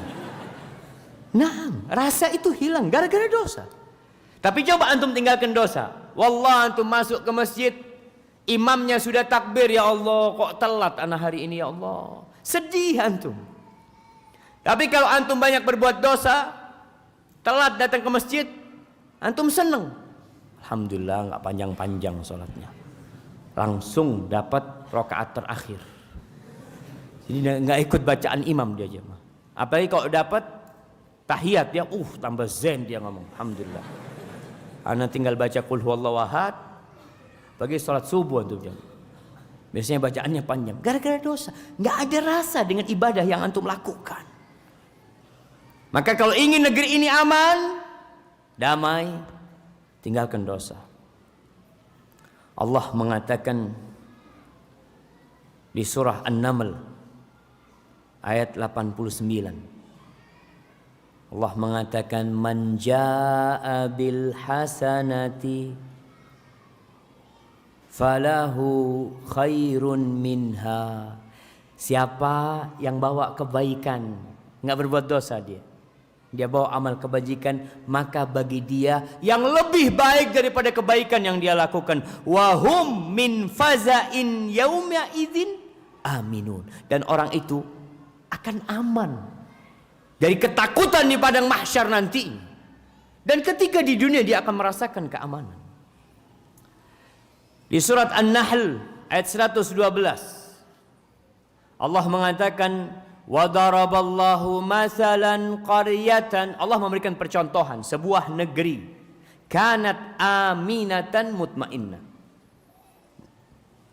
Nah, rasa itu hilang gara-gara dosa. Tapi coba antum tinggalkan dosa. Wallah antum masuk ke masjid, imamnya sudah takbir, ya Allah kok telat anak hari ini ya Allah. Sedih antum. Tapi kalau antum banyak berbuat dosa, telat datang ke masjid, antum seneng. Alhamdulillah nggak panjang-panjang sholatnya, langsung dapat rakaat terakhir. Jadi nggak ikut bacaan imam dia aja. Apalagi kalau dapat tahiyat dia, tambah zen dia ngomong. Alhamdulillah. Ana tinggal baca qul huwallahu ahad, bagi sholat subuh antum jam. Biasanya bacaannya panjang, gara-gara dosa. Nggak ada rasa dengan ibadah yang antum lakukan. Maka kalau ingin negeri ini aman, damai, tinggalkan dosa. Allah mengatakan di surah An-Naml ayat 89. Allah mengatakan man jaa bil hasanati falahu khairun minha. Siapa yang bawa kebaikan, enggak berbuat dosa dia bawa amal kebajikan, maka bagi dia yang lebih baik daripada kebaikan yang dia lakukan. Wahum min fazain yauma idzin aminun. Dan orang itu akan aman dari ketakutan di padang mahsyar nanti. Dan ketika di dunia dia akan merasakan keamanan. Di surat An-Nahl ayat 112 Allah mengatakan wa daraballahu masalan qaryatan. Allah memberikan percontohan sebuah negeri kanat aminatan mutmainnah.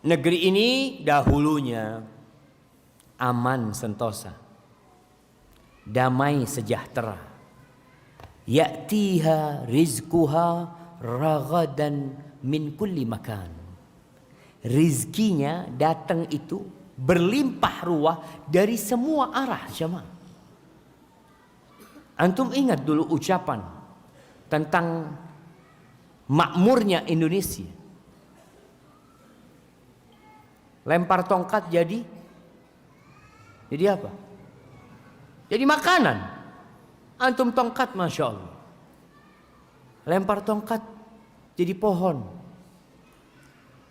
Negeri ini dahulunya aman sentosa, damai sejahtera. Ya'tiha rizquha ragadan min kulli makan. Rizkinya datang itu berlimpah ruah dari semua arah, jemaah. Antum ingat dulu ucapan tentang makmurnya Indonesia. Lempar tongkat jadi apa? Jadi makanan. Antum tongkat, masya Allah. Lempar tongkat jadi pohon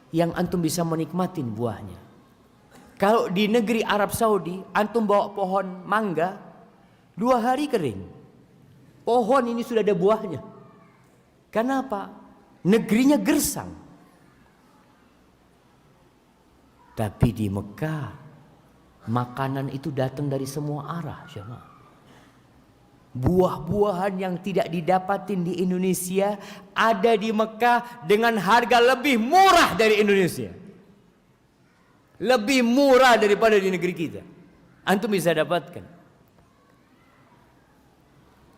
yang antum bisa menikmatin buahnya. Kalau di negeri Arab Saudi, antum bawa pohon mangga, 2 hari kering. Pohon ini sudah ada buahnya. Kenapa? Negerinya gersang. Tapi di Mekah, makanan itu datang dari semua arah, jemaah. Buah-buahan yang tidak didapatin di Indonesia ada di Mekah dengan harga lebih murah dari Indonesia. Lebih murah daripada di negeri kita. Antum bisa dapatkan.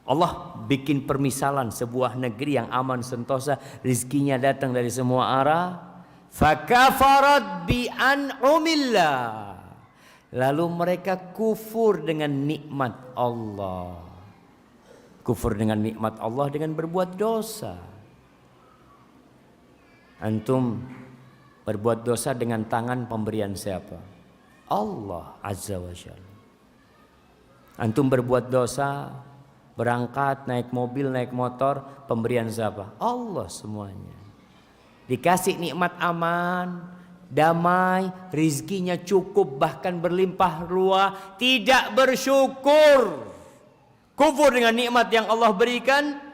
Allah bikin permisalan sebuah negeri yang aman sentosa, rizkinya datang dari semua arah. Fakafarat bi an'umillah. Lalu mereka kufur dengan nikmat Allah. Kufur dengan nikmat Allah dengan berbuat dosa. Antum berbuat dosa dengan tangan pemberian siapa? Allah Azza wa Jalla. Antum berbuat dosa, berangkat, naik mobil, naik motor, pemberian siapa? Allah semuanya. Dikasih nikmat aman, damai, rizkinya cukup, bahkan berlimpah ruah, tidak bersyukur. Kufur dengan nikmat yang Allah berikan.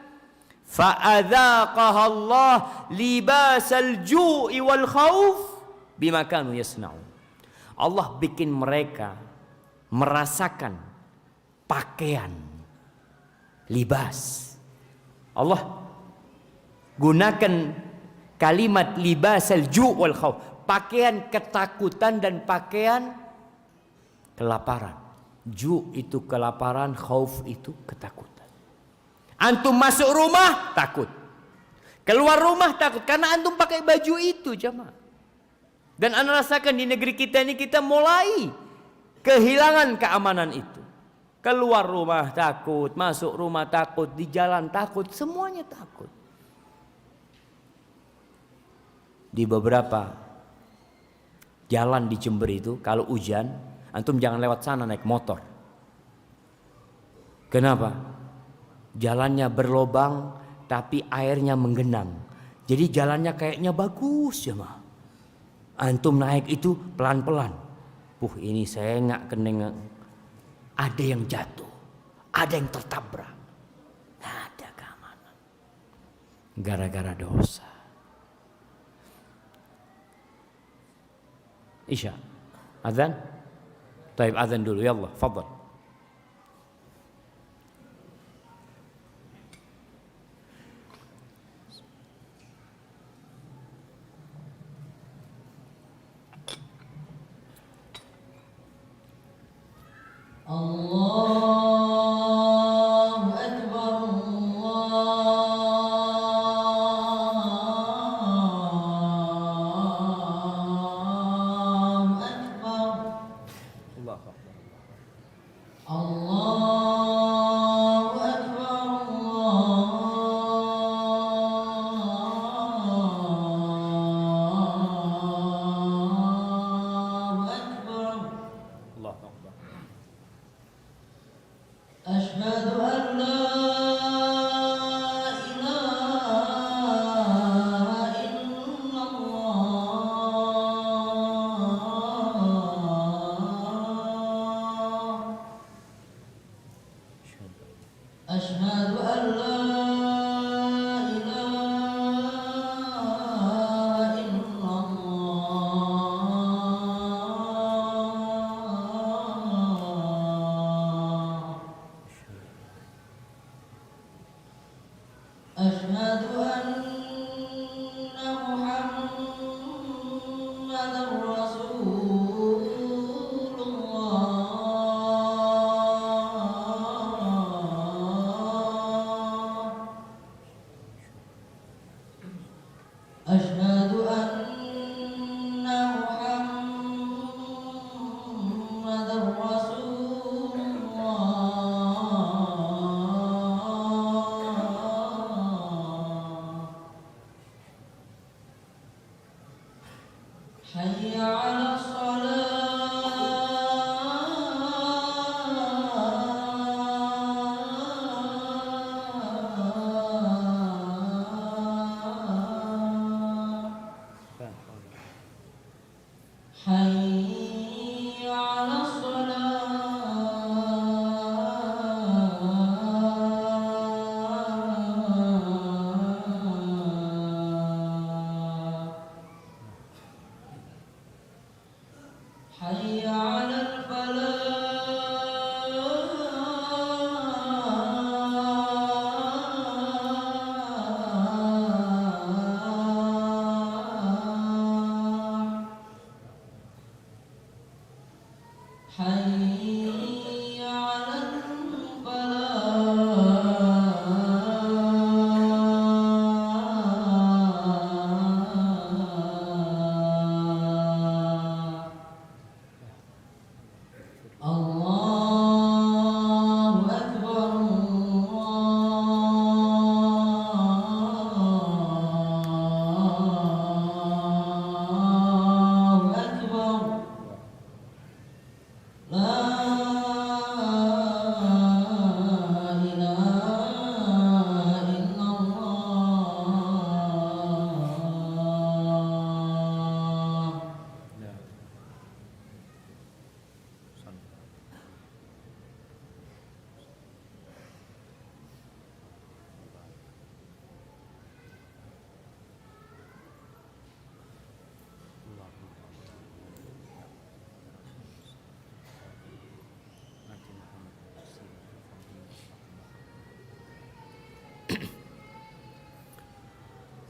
Fa'adzaqaha Allah libasal ju'i wal khauf bima kanu yasna'un. Allah bikin mereka merasakan pakaian, libas. Allah gunakan kalimat libasal ju' wal khauf, pakaian ketakutan dan pakaian kelaparan. Ju' itu kelaparan, khauf itu ketakutan. Antum masuk rumah takut, keluar rumah takut, karena antum pakai baju itu, jemaah. Dan anda rasakan di negeri kita ini kita mulai kehilangan keamanan itu. Keluar rumah takut, masuk rumah takut, di jalan takut, semuanya takut. di beberapa jalan di Jember itu kalau hujan, antum jangan lewat sana naik motor. Kenapa? Jalannya berlobang tapi airnya menggenang. Jadi jalannya kayaknya bagus ya mah. Antum naik itu pelan-pelan. Ini saya nggak keneng. Ada yang jatuh, ada yang tertabrak. Nggak ada keamanan. Gara-gara dosa. Isya. Azan? Taib azan dulu ya Allah, fadhal. Allahu Akbar, Allahu Akbar, Allahu Akbar, Allahu Akbar. Asyhadu an la ilaha illallah. Asyhadu an la ilaha illallah. Asyhadu anna Muhammadar Rasulullah. Asyhadu anna Muhammadar Rasulullah. Hayya 'alas shalah. Hayya 'alas shalah. Hayya 'alal falah. Hayya 'alal falah. Allahu Akbar, Allahu Akbar. La ilaha illallah.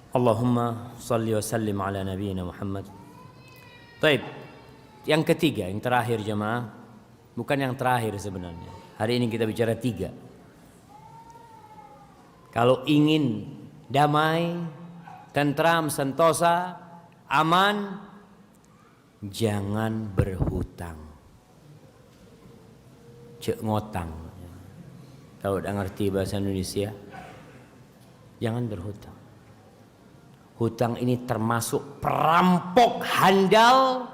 Allahumma salli wa sallim ala nabiyyina Muhammad. Baik. Yang ketiga, yang terakhir jemaah. Bukan yang terakhir sebenarnya. Hari ini kita bicara tiga. Kalau ingin damai, tentram, sentosa, aman, jangan berhutang. Cek ngotang. Tahu udah ngerti bahasa Indonesia? Jangan berhutang. Hutang ini termasuk perampok handal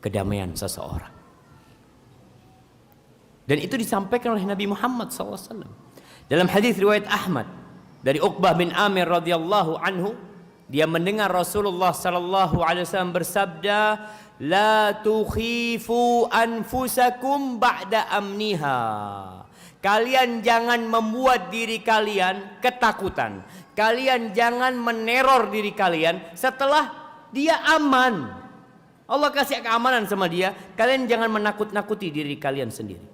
kedamaian seseorang. Dan itu disampaikan oleh Nabi Muhammad SAW. Dalam hadis riwayat Ahmad dari Uqbah bin Amir radhiyallahu anhu, dia mendengar Rasulullah sallallahu alaihi wasallam bersabda, "La tukhifu anfusakum ba'da amniha." Kalian jangan membuat diri kalian ketakutan. Kalian jangan meneror diri kalian setelah dia aman. Allah kasih keamanan sama dia. Kalian jangan menakut-nakuti diri kalian sendiri.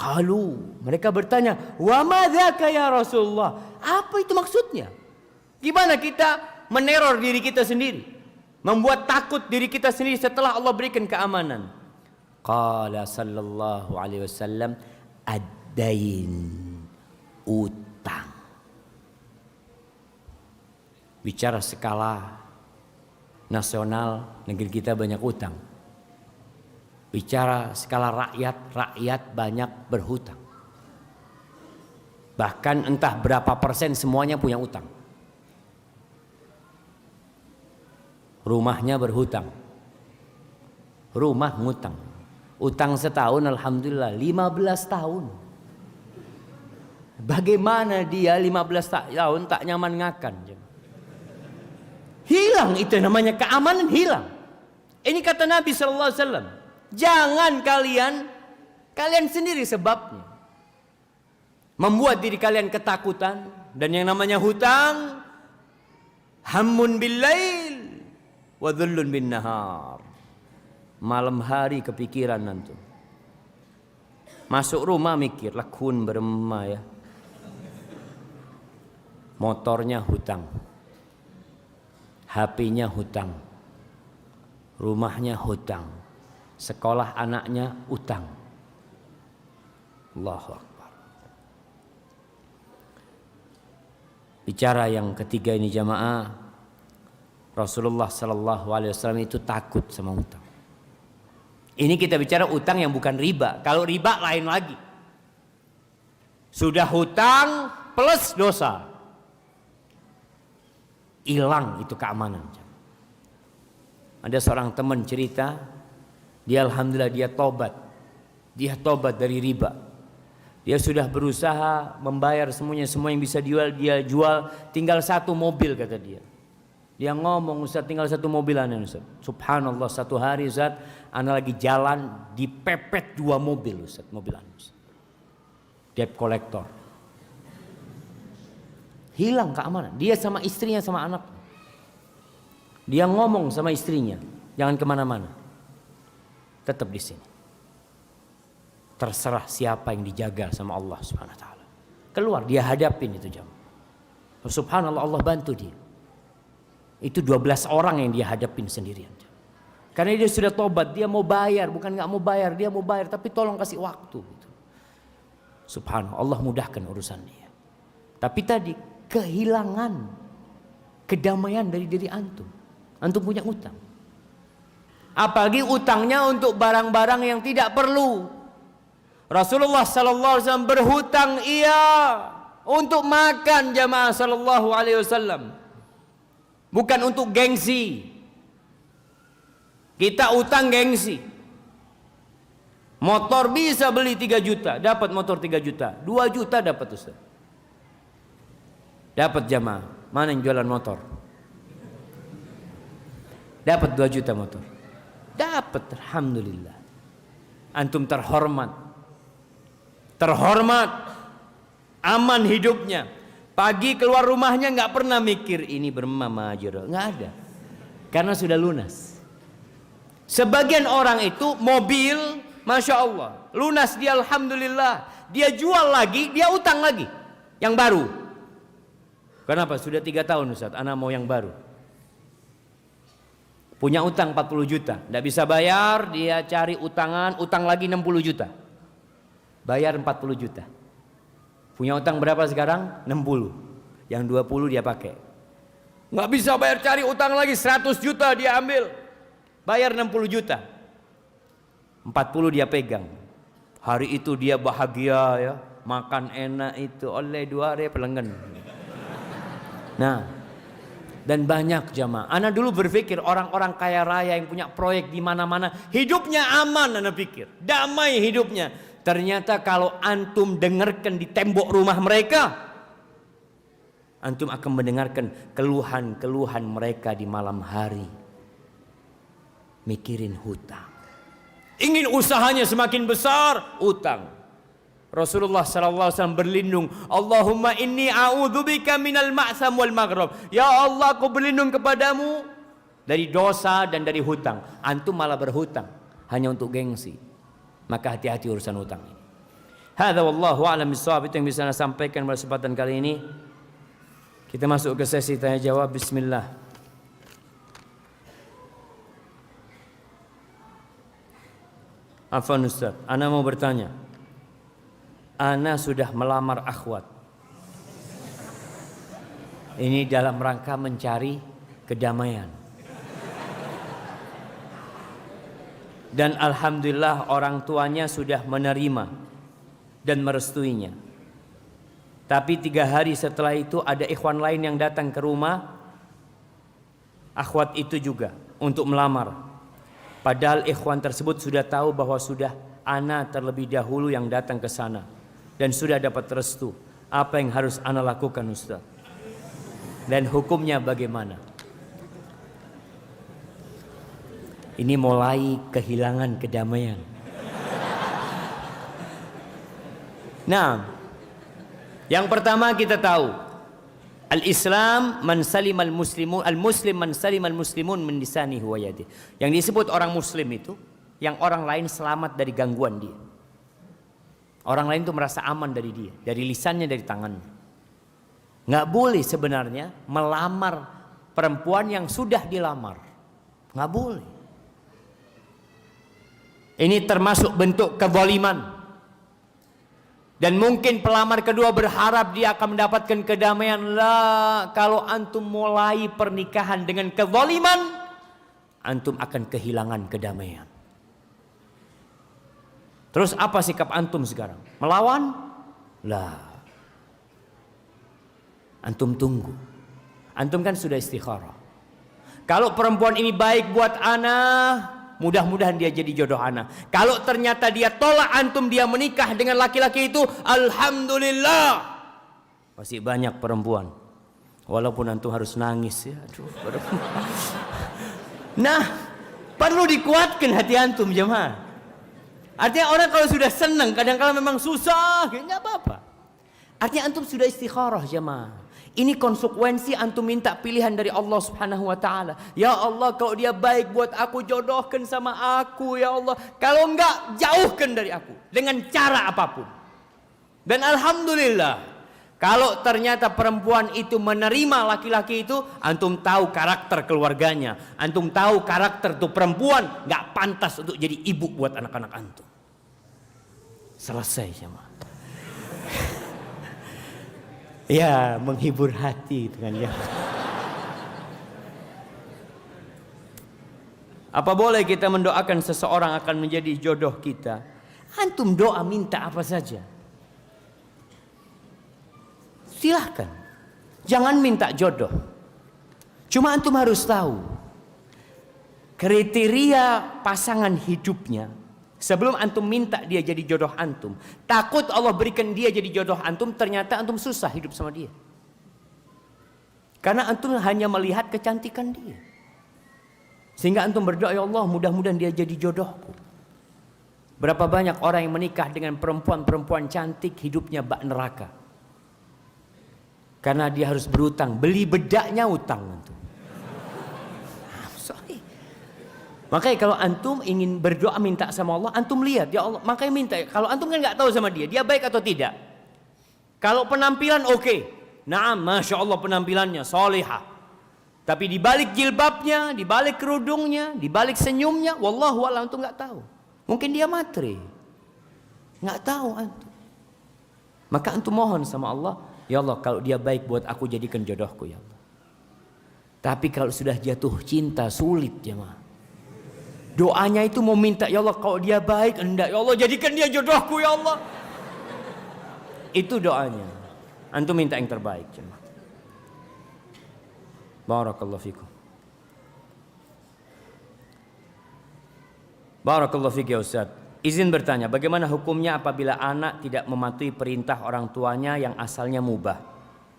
Qalu, mereka bertanya, "Wa madzaka ya Rasulullah?" Apa itu maksudnya? Gimana kita meneror diri kita sendiri? Membuat takut diri kita sendiri setelah Allah berikan keamanan. Qala sallallahu alaihi wasallam, ad-dain, utang. Bicara skala nasional, negeri kita banyak utang. Bicara skala rakyat, rakyat banyak berhutang. Bahkan entah berapa persen semuanya punya utang. Rumahnya berhutang. Rumah ngutang. Utang setahun alhamdulillah 15 tahun. Bagaimana dia 15 tahun tak nyaman ngakan. Hilang itu namanya keamanan, hilang. Ini kata Nabi SAW. Jangan kalian sendiri sebabnya membuat diri kalian ketakutan. Dan yang namanya hutang, hammun billail wa dhullun bin nahar. Malam hari kepikiran nanti. Masuk rumah mikir, lakun berema ya. Motornya hutang. HP-nya hutang. Rumahnya hutang. Sekolah anaknya utang. Allahu Akbar. Bicara yang ketiga ini jamaah, Rasulullah sallallahu alaihi wasallam itu takut sama utang. Ini kita bicara utang yang bukan riba. Kalau riba lain lagi. Sudah hutang plus dosa. Hilang itu keamanan. Ada seorang teman cerita, dia alhamdulillah dia tobat. Dia tobat dari riba. Dia sudah berusaha membayar semuanya, semua yang bisa dia jual, tinggal satu mobil kata dia. Dia ngomong, Ustaz tinggal satu mobil ana Ustaz. Subhanallah, satu hari Ustaz, ana lagi jalan dipepet 2 mobil Ustaz, mobil ana Ustaz. Debt collector. Hilang keamanan. Dia sama istrinya sama anak. Dia ngomong sama istrinya, jangan kemana-mana. Tetap di sini. Terserah siapa yang dijaga sama Allah Subhanahu wa taala. Keluar dia hadapin itu jam. Subhanallah, Allah bantu dia. Itu 12 orang yang dia hadapin sendirian. Karena dia sudah tobat, dia mau bayar, bukan nggak mau bayar, dia mau bayar, tapi tolong kasih waktu. Gitu. Subhanallah, Allah mudahkan urusan dia. Tapi tadi kehilangan kedamaian dari diri antum. Antum punya utang. Apalagi utangnya untuk barang-barang yang tidak perlu. Rasulullah sallallahu alaihi wasallam berhutang iya untuk makan jamaah sallallahu alaihi wasallam. Bukan untuk gengsi. Kita utang gengsi. Motor bisa beli 3 juta, dapat motor 3 juta. 2 juta dapat Ustaz. Dapat jamaah. Mana yang jualan motor? Dapat 2 juta motor. Dapat, alhamdulillah. Antum terhormat. Terhormat. Aman hidupnya. Pagi keluar rumahnya nggak pernah mikir ini bermama aja, nggak ada, karena sudah lunas. Sebagian orang itu mobil, masya Allah, lunas dia alhamdulillah, dia jual lagi, dia utang lagi, yang baru. Kenapa? Sudah 3 tahun Ustaz, anak mau yang baru. Punya utang 40 juta, nggak bisa bayar, dia cari utangan, utang lagi 60 juta, bayar 40 juta. Punya utang berapa sekarang? 60. Yang 20 dia pakai. Nggak bisa bayar, cari utang lagi 100 juta dia ambil. Bayar 60 juta. 40 dia pegang. Hari itu dia bahagia ya. Makan enak itu. Oleh 2 hari pelenggan. Nah, dan banyak jamaah. Ana dulu berpikir orang-orang kaya raya yang punya proyek di mana-mana, hidupnya aman, ana pikir. Damai hidupnya. Ternyata kalau antum dengarkan di tembok rumah mereka, antum akan mendengarkan keluhan-keluhan mereka di malam hari. Mikirin hutang. Ingin usahanya semakin besar, utang. Rasulullah SAW berlindung, Allahumma inni a'udzubika minal ma'sam wal maghrab. Ya Allah, aku berlindung kepadamu dari dosa dan dari hutang. Antum malah berhutang hanya untuk gengsi. Maka hati-hati urusan hutang ini. Hadza wallahu a'lam bissawab. Itu yang bisa saya sampaikan pada kesempatan kali ini. Kita masuk ke sesi tanya jawab. Bismillah. Afwan Ustaz, ana mau bertanya. Ana sudah melamar akhwat. Ini dalam rangka mencari kedamaian. Dan alhamdulillah orang tuanya sudah menerima dan merestuinya. Tapi 3 hari setelah itu ada ikhwan lain yang datang ke rumah akhwat itu juga untuk melamar. Padahal ikhwan tersebut sudah tahu bahwa sudah ana terlebih dahulu yang datang ke sana dan sudah dapat restu. Apa yang harus ana lakukan Ustaz? Dan hukumnya bagaimana? Ini mulai kehilangan kedamaian. Nah, yang pertama kita tahu al-Islam man salimal muslimun, al-muslim man salimal muslimun min lisanihi wa yadihi. Yang disebut orang muslim itu yang orang lain selamat dari gangguan dia. Orang lain itu merasa aman dari dia, dari lisannya, dari tangannya. Nggak boleh sebenarnya melamar perempuan yang sudah dilamar. Nggak boleh. Ini termasuk bentuk kezaliman. Dan mungkin pelamar kedua berharap dia akan mendapatkan kedamaian. Lah, kalau antum mulai pernikahan dengan kezaliman, antum akan kehilangan kedamaian. Terus apa sikap antum sekarang? Melawan? Lah. Antum tunggu. Antum kan sudah istikharah. Kalau perempuan ini baik buat ana, mudah-mudahan dia jadi jodoh ana. Kalau ternyata dia tolak antum, dia menikah dengan laki-laki itu, alhamdulillah. Masih banyak perempuan. Walaupun antum harus nangis ya. Aduh, nah, perlu dikuatkan hati antum jemaah. Artinya orang kalau sudah senang, kadang-kadang memang susah, nggak apa-apa. Artinya antum sudah istikharah jemaah. Ini konsekuensi antum minta pilihan dari Allah Subhanahu wa taala. Ya Allah, kalau dia baik buat aku, jodohkan sama aku ya Allah. Kalau enggak, jauhkan dari aku dengan cara apapun. Dan alhamdulillah, kalau ternyata perempuan itu menerima laki-laki itu, antum tahu karakter keluarganya, antum tahu karakter tuh perempuan enggak pantas untuk jadi ibu buat anak-anak antum. Selesai jemaah. Ya, menghibur hati dengan ya. Apa boleh kita mendoakan seseorang akan menjadi jodoh kita? Antum doa minta apa saja. Silahkan. Jangan minta jodoh. Cuma antum harus tahu kriteria pasangan hidupnya. Sebelum antum minta dia jadi jodoh antum, takut Allah berikan dia jadi jodoh antum, ternyata antum susah hidup sama dia. Karena antum hanya melihat kecantikan dia. Sehingga antum berdoa, ya Allah mudah-mudahan dia jadi jodohku. Berapa banyak orang yang menikah dengan perempuan-perempuan cantik, hidupnya bak neraka. Karena dia harus berutang, beli bedaknya utang antum. Makanya kalau antum ingin berdoa minta sama Allah, antum lihat, ya Allah, makanya minta. Kalau antum kan nggak tahu sama dia baik atau tidak. Kalau penampilan oke, naam, masya Allah penampilannya, solihah. Tapi di balik jilbabnya, di balik kerudungnya, di balik senyumnya, wallahu a'lam, antum nggak tahu. Mungkin dia matre, nggak tahu antum. Maka antum mohon sama Allah, ya Allah kalau dia baik buat aku jadikan jodohku ya Allah. Tapi kalau sudah jatuh cinta sulit jemaah. Doanya itu mau minta, ya Allah kalau dia baik, enggak, ya Allah jadikan dia jodohku ya Allah. Itu doanya. Antum minta yang terbaik. Barakallahu fikum. Barakallahu fikum ya Ustaz. Izin bertanya, bagaimana hukumnya apabila anak tidak mematuhi perintah orang tuanya yang asalnya mubah,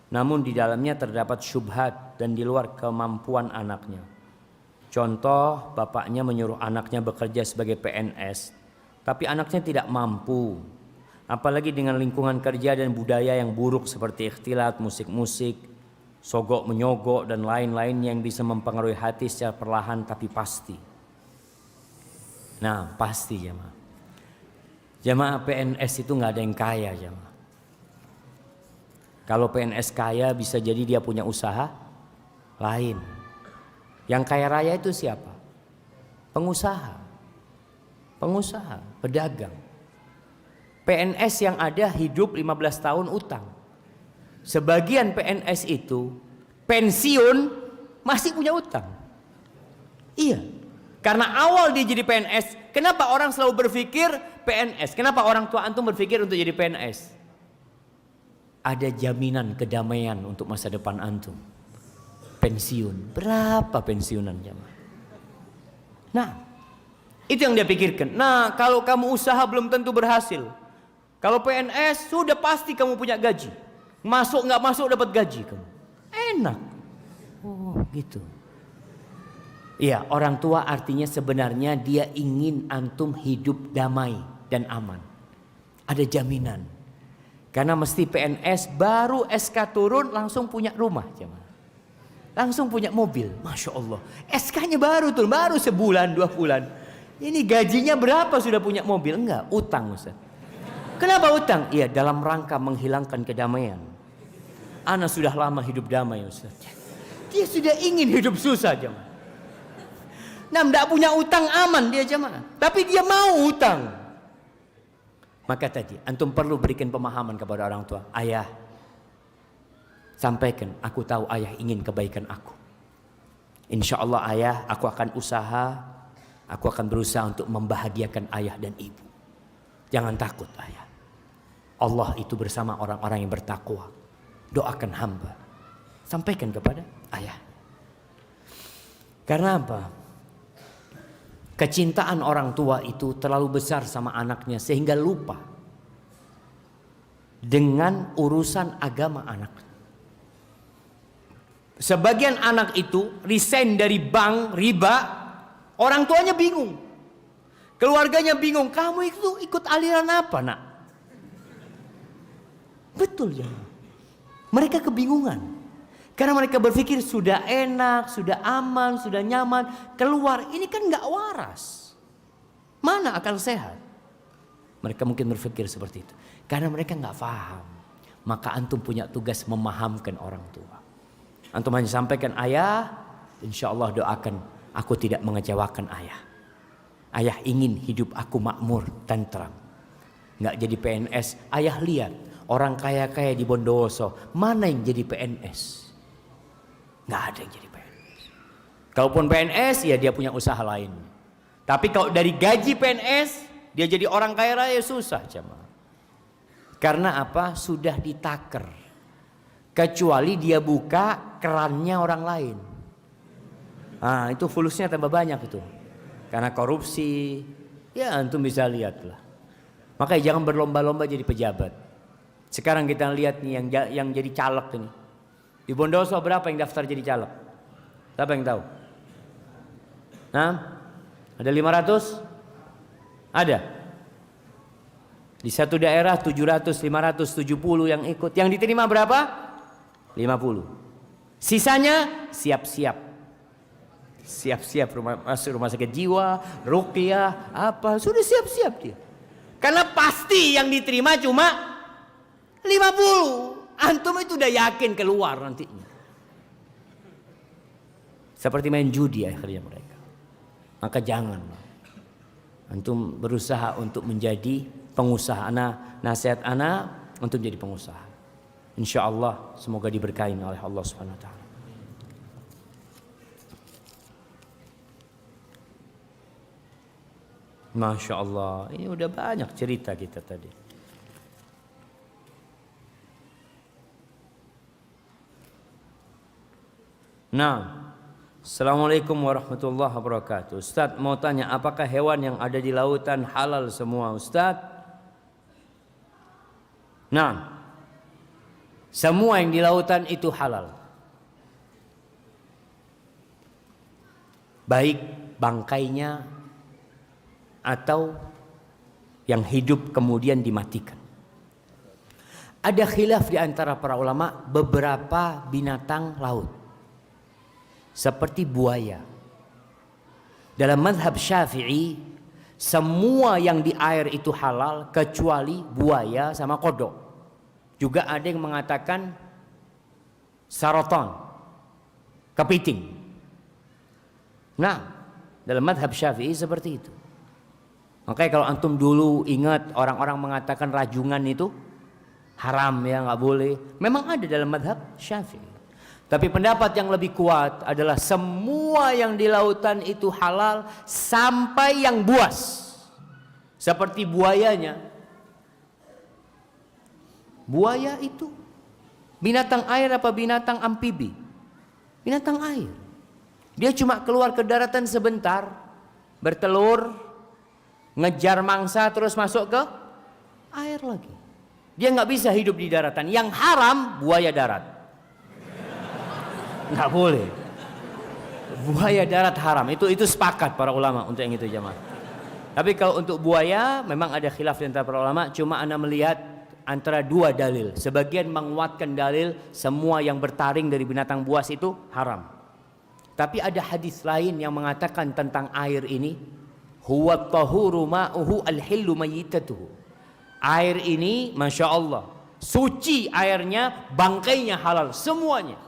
namun di dalamnya terdapat syubhat dan di luar kemampuan anaknya? Contoh, bapaknya menyuruh anaknya bekerja sebagai PNS, tapi anaknya tidak mampu. Apalagi dengan lingkungan kerja dan budaya yang buruk seperti ikhtilat, musik-musik, sogok menyogok dan lain-lain yang bisa mempengaruhi hati secara perlahan tapi pasti. Nah, pasti jemaah. Jemaah PNS itu nggak ada yang kaya jemaah. Kalau PNS kaya bisa jadi dia punya usaha lain. Yang kaya raya itu siapa? Pengusaha. Pengusaha, pedagang. PNS yang ada hidup 15 tahun utang. Sebagian PNS itu pensiun masih punya utang. Iya. Karena awal dia jadi PNS, kenapa orang selalu berpikir PNS? Kenapa orang tua antum berpikir untuk jadi PNS? Ada jaminan kedamaian untuk masa depan antum. Pensiun, berapa pensiunan jemaah? Nah, itu yang dia pikirkan. Nah, kalau kamu usaha belum tentu berhasil. Kalau PNS sudah pasti kamu punya gaji. Masuk nggak masuk dapat gaji kamu. Enak. Oh, gitu. Iya, orang tua artinya sebenarnya dia ingin antum hidup damai dan aman. Ada jaminan. Karena mesti PNS baru SK turun langsung punya rumah. Langsung punya mobil. Masya Allah. SK-nya baru turun, baru sebulan, 2 bulan. Ini gajinya berapa sudah punya mobil? Enggak, utang Ustaz. Kenapa utang? Iya, dalam rangka menghilangkan kedamaian. Ana sudah lama hidup damai Ustaz. Dia sudah ingin hidup susah jemaah. Nah, tidak punya utang aman dia jemaah. Tapi dia mau utang. Maka tadi antum perlu berikan pemahaman kepada orang tua. Ayah, sampaikan, aku tahu ayah ingin kebaikan aku. Insya Allah ayah, aku akan usaha. Aku akan berusaha untuk membahagiakan ayah dan ibu. Jangan takut ayah. Allah itu bersama orang-orang yang bertakwa. Doakan hamba. Sampaikan kepada ayah. Karena apa? Kecintaan orang tua itu terlalu besar sama anaknya sehingga lupa dengan urusan agama anak. Sebagian anak itu resign dari bank riba, orang tuanya bingung. Keluarganya bingung, kamu itu ikut aliran apa nak? Betul ya. Mereka kebingungan. Karena mereka berpikir sudah enak, sudah aman, sudah nyaman. Keluar, ini kan gak waras. Mana akal sehat? Mereka mungkin berpikir seperti itu. Karena mereka gak paham. Maka antum punya tugas memahamkan orang tua. Antum hanya sampaikan, ayah, insya Allah doakan aku tidak mengecewakan ayah. Ayah ingin hidup aku makmur, tentram. Gak jadi PNS. Ayah lihat, orang kaya-kaya di Bondowoso, mana yang jadi PNS? Nggak ada yang jadi PNS. Kalaupun PNS ya dia punya usaha lain. Tapi kalau dari gaji PNS dia jadi orang kaya raya susah jemaah. Karena apa? Sudah ditaker. Kecuali dia buka kerannya orang lain. Ah, itu fulusnya tambah banyak itu. Karena korupsi. Ya antum bisa lihat lah. Makanya jangan berlomba-lomba jadi pejabat. Sekarang kita lihat nih yang jadi caleg ini. Di Bondowoso berapa yang daftar jadi caleg? Siapa yang tahu? Nah, ada 500? Ada. Di satu daerah 700, 570 yang ikut. Yang diterima berapa? 50. Sisanya siap-siap. Siap-siap masuk rumah sakit jiwa, ruqyah, apa. Sudah siap-siap dia. Karena pasti yang diterima cuma 50. Antum itu udah yakin keluar nantinya. Seperti main judi akhirnya mereka. Maka jangan. Antum berusaha untuk menjadi pengusaha. Nasihat ana untuk jadi pengusaha. Insya Allah semoga diberkahi oleh Allah Subhanahu Wa Taala. Masya Allah. Ini udah banyak cerita kita tadi. Nah, Assalamualaikum warahmatullahi wabarakatuh. Ustaz mau tanya, apakah hewan yang ada di lautan halal semua Ustaz? Nah, semua yang di lautan itu halal. Baik bangkainya atau yang hidup kemudian dimatikan. Ada khilaf di antara para ulama beberapa binatang laut. Seperti buaya. Dalam mazhab Syafi'i, semua yang di air itu halal kecuali buaya sama kodok. Juga ada yang mengatakan saraton, kepiting. Nah, dalam mazhab Syafi'i seperti itu. Makanya kalau antum dulu ingat orang-orang mengatakan rajungan itu haram ya, nggak boleh. Memang ada dalam mazhab Syafi'i. Tapi pendapat yang lebih kuat adalah semua yang di lautan itu halal sampai yang buas. Seperti buayanya. Buaya itu binatang air apa binatang amfibi? Binatang air. Dia cuma keluar ke daratan sebentar, bertelur, ngejar mangsa terus masuk ke air lagi. Dia nggak bisa hidup di daratan. Yang haram buaya darat. Nggak boleh. Buaya darat haram. Itu sepakat para ulama untuk yang itu jamaah. Tapi kalau untuk buaya memang ada khilaf di antara para ulama. Cuma anda melihat antara dua dalil. Sebagian menguatkan dalil semua yang bertaring dari binatang buas itu haram. Tapi ada hadis lain yang mengatakan tentang air ini. Huwa tahuru ma'uhu al-hillu mayyitatuhu. Air ini Masya Allah suci airnya, bangkainya halal semuanya.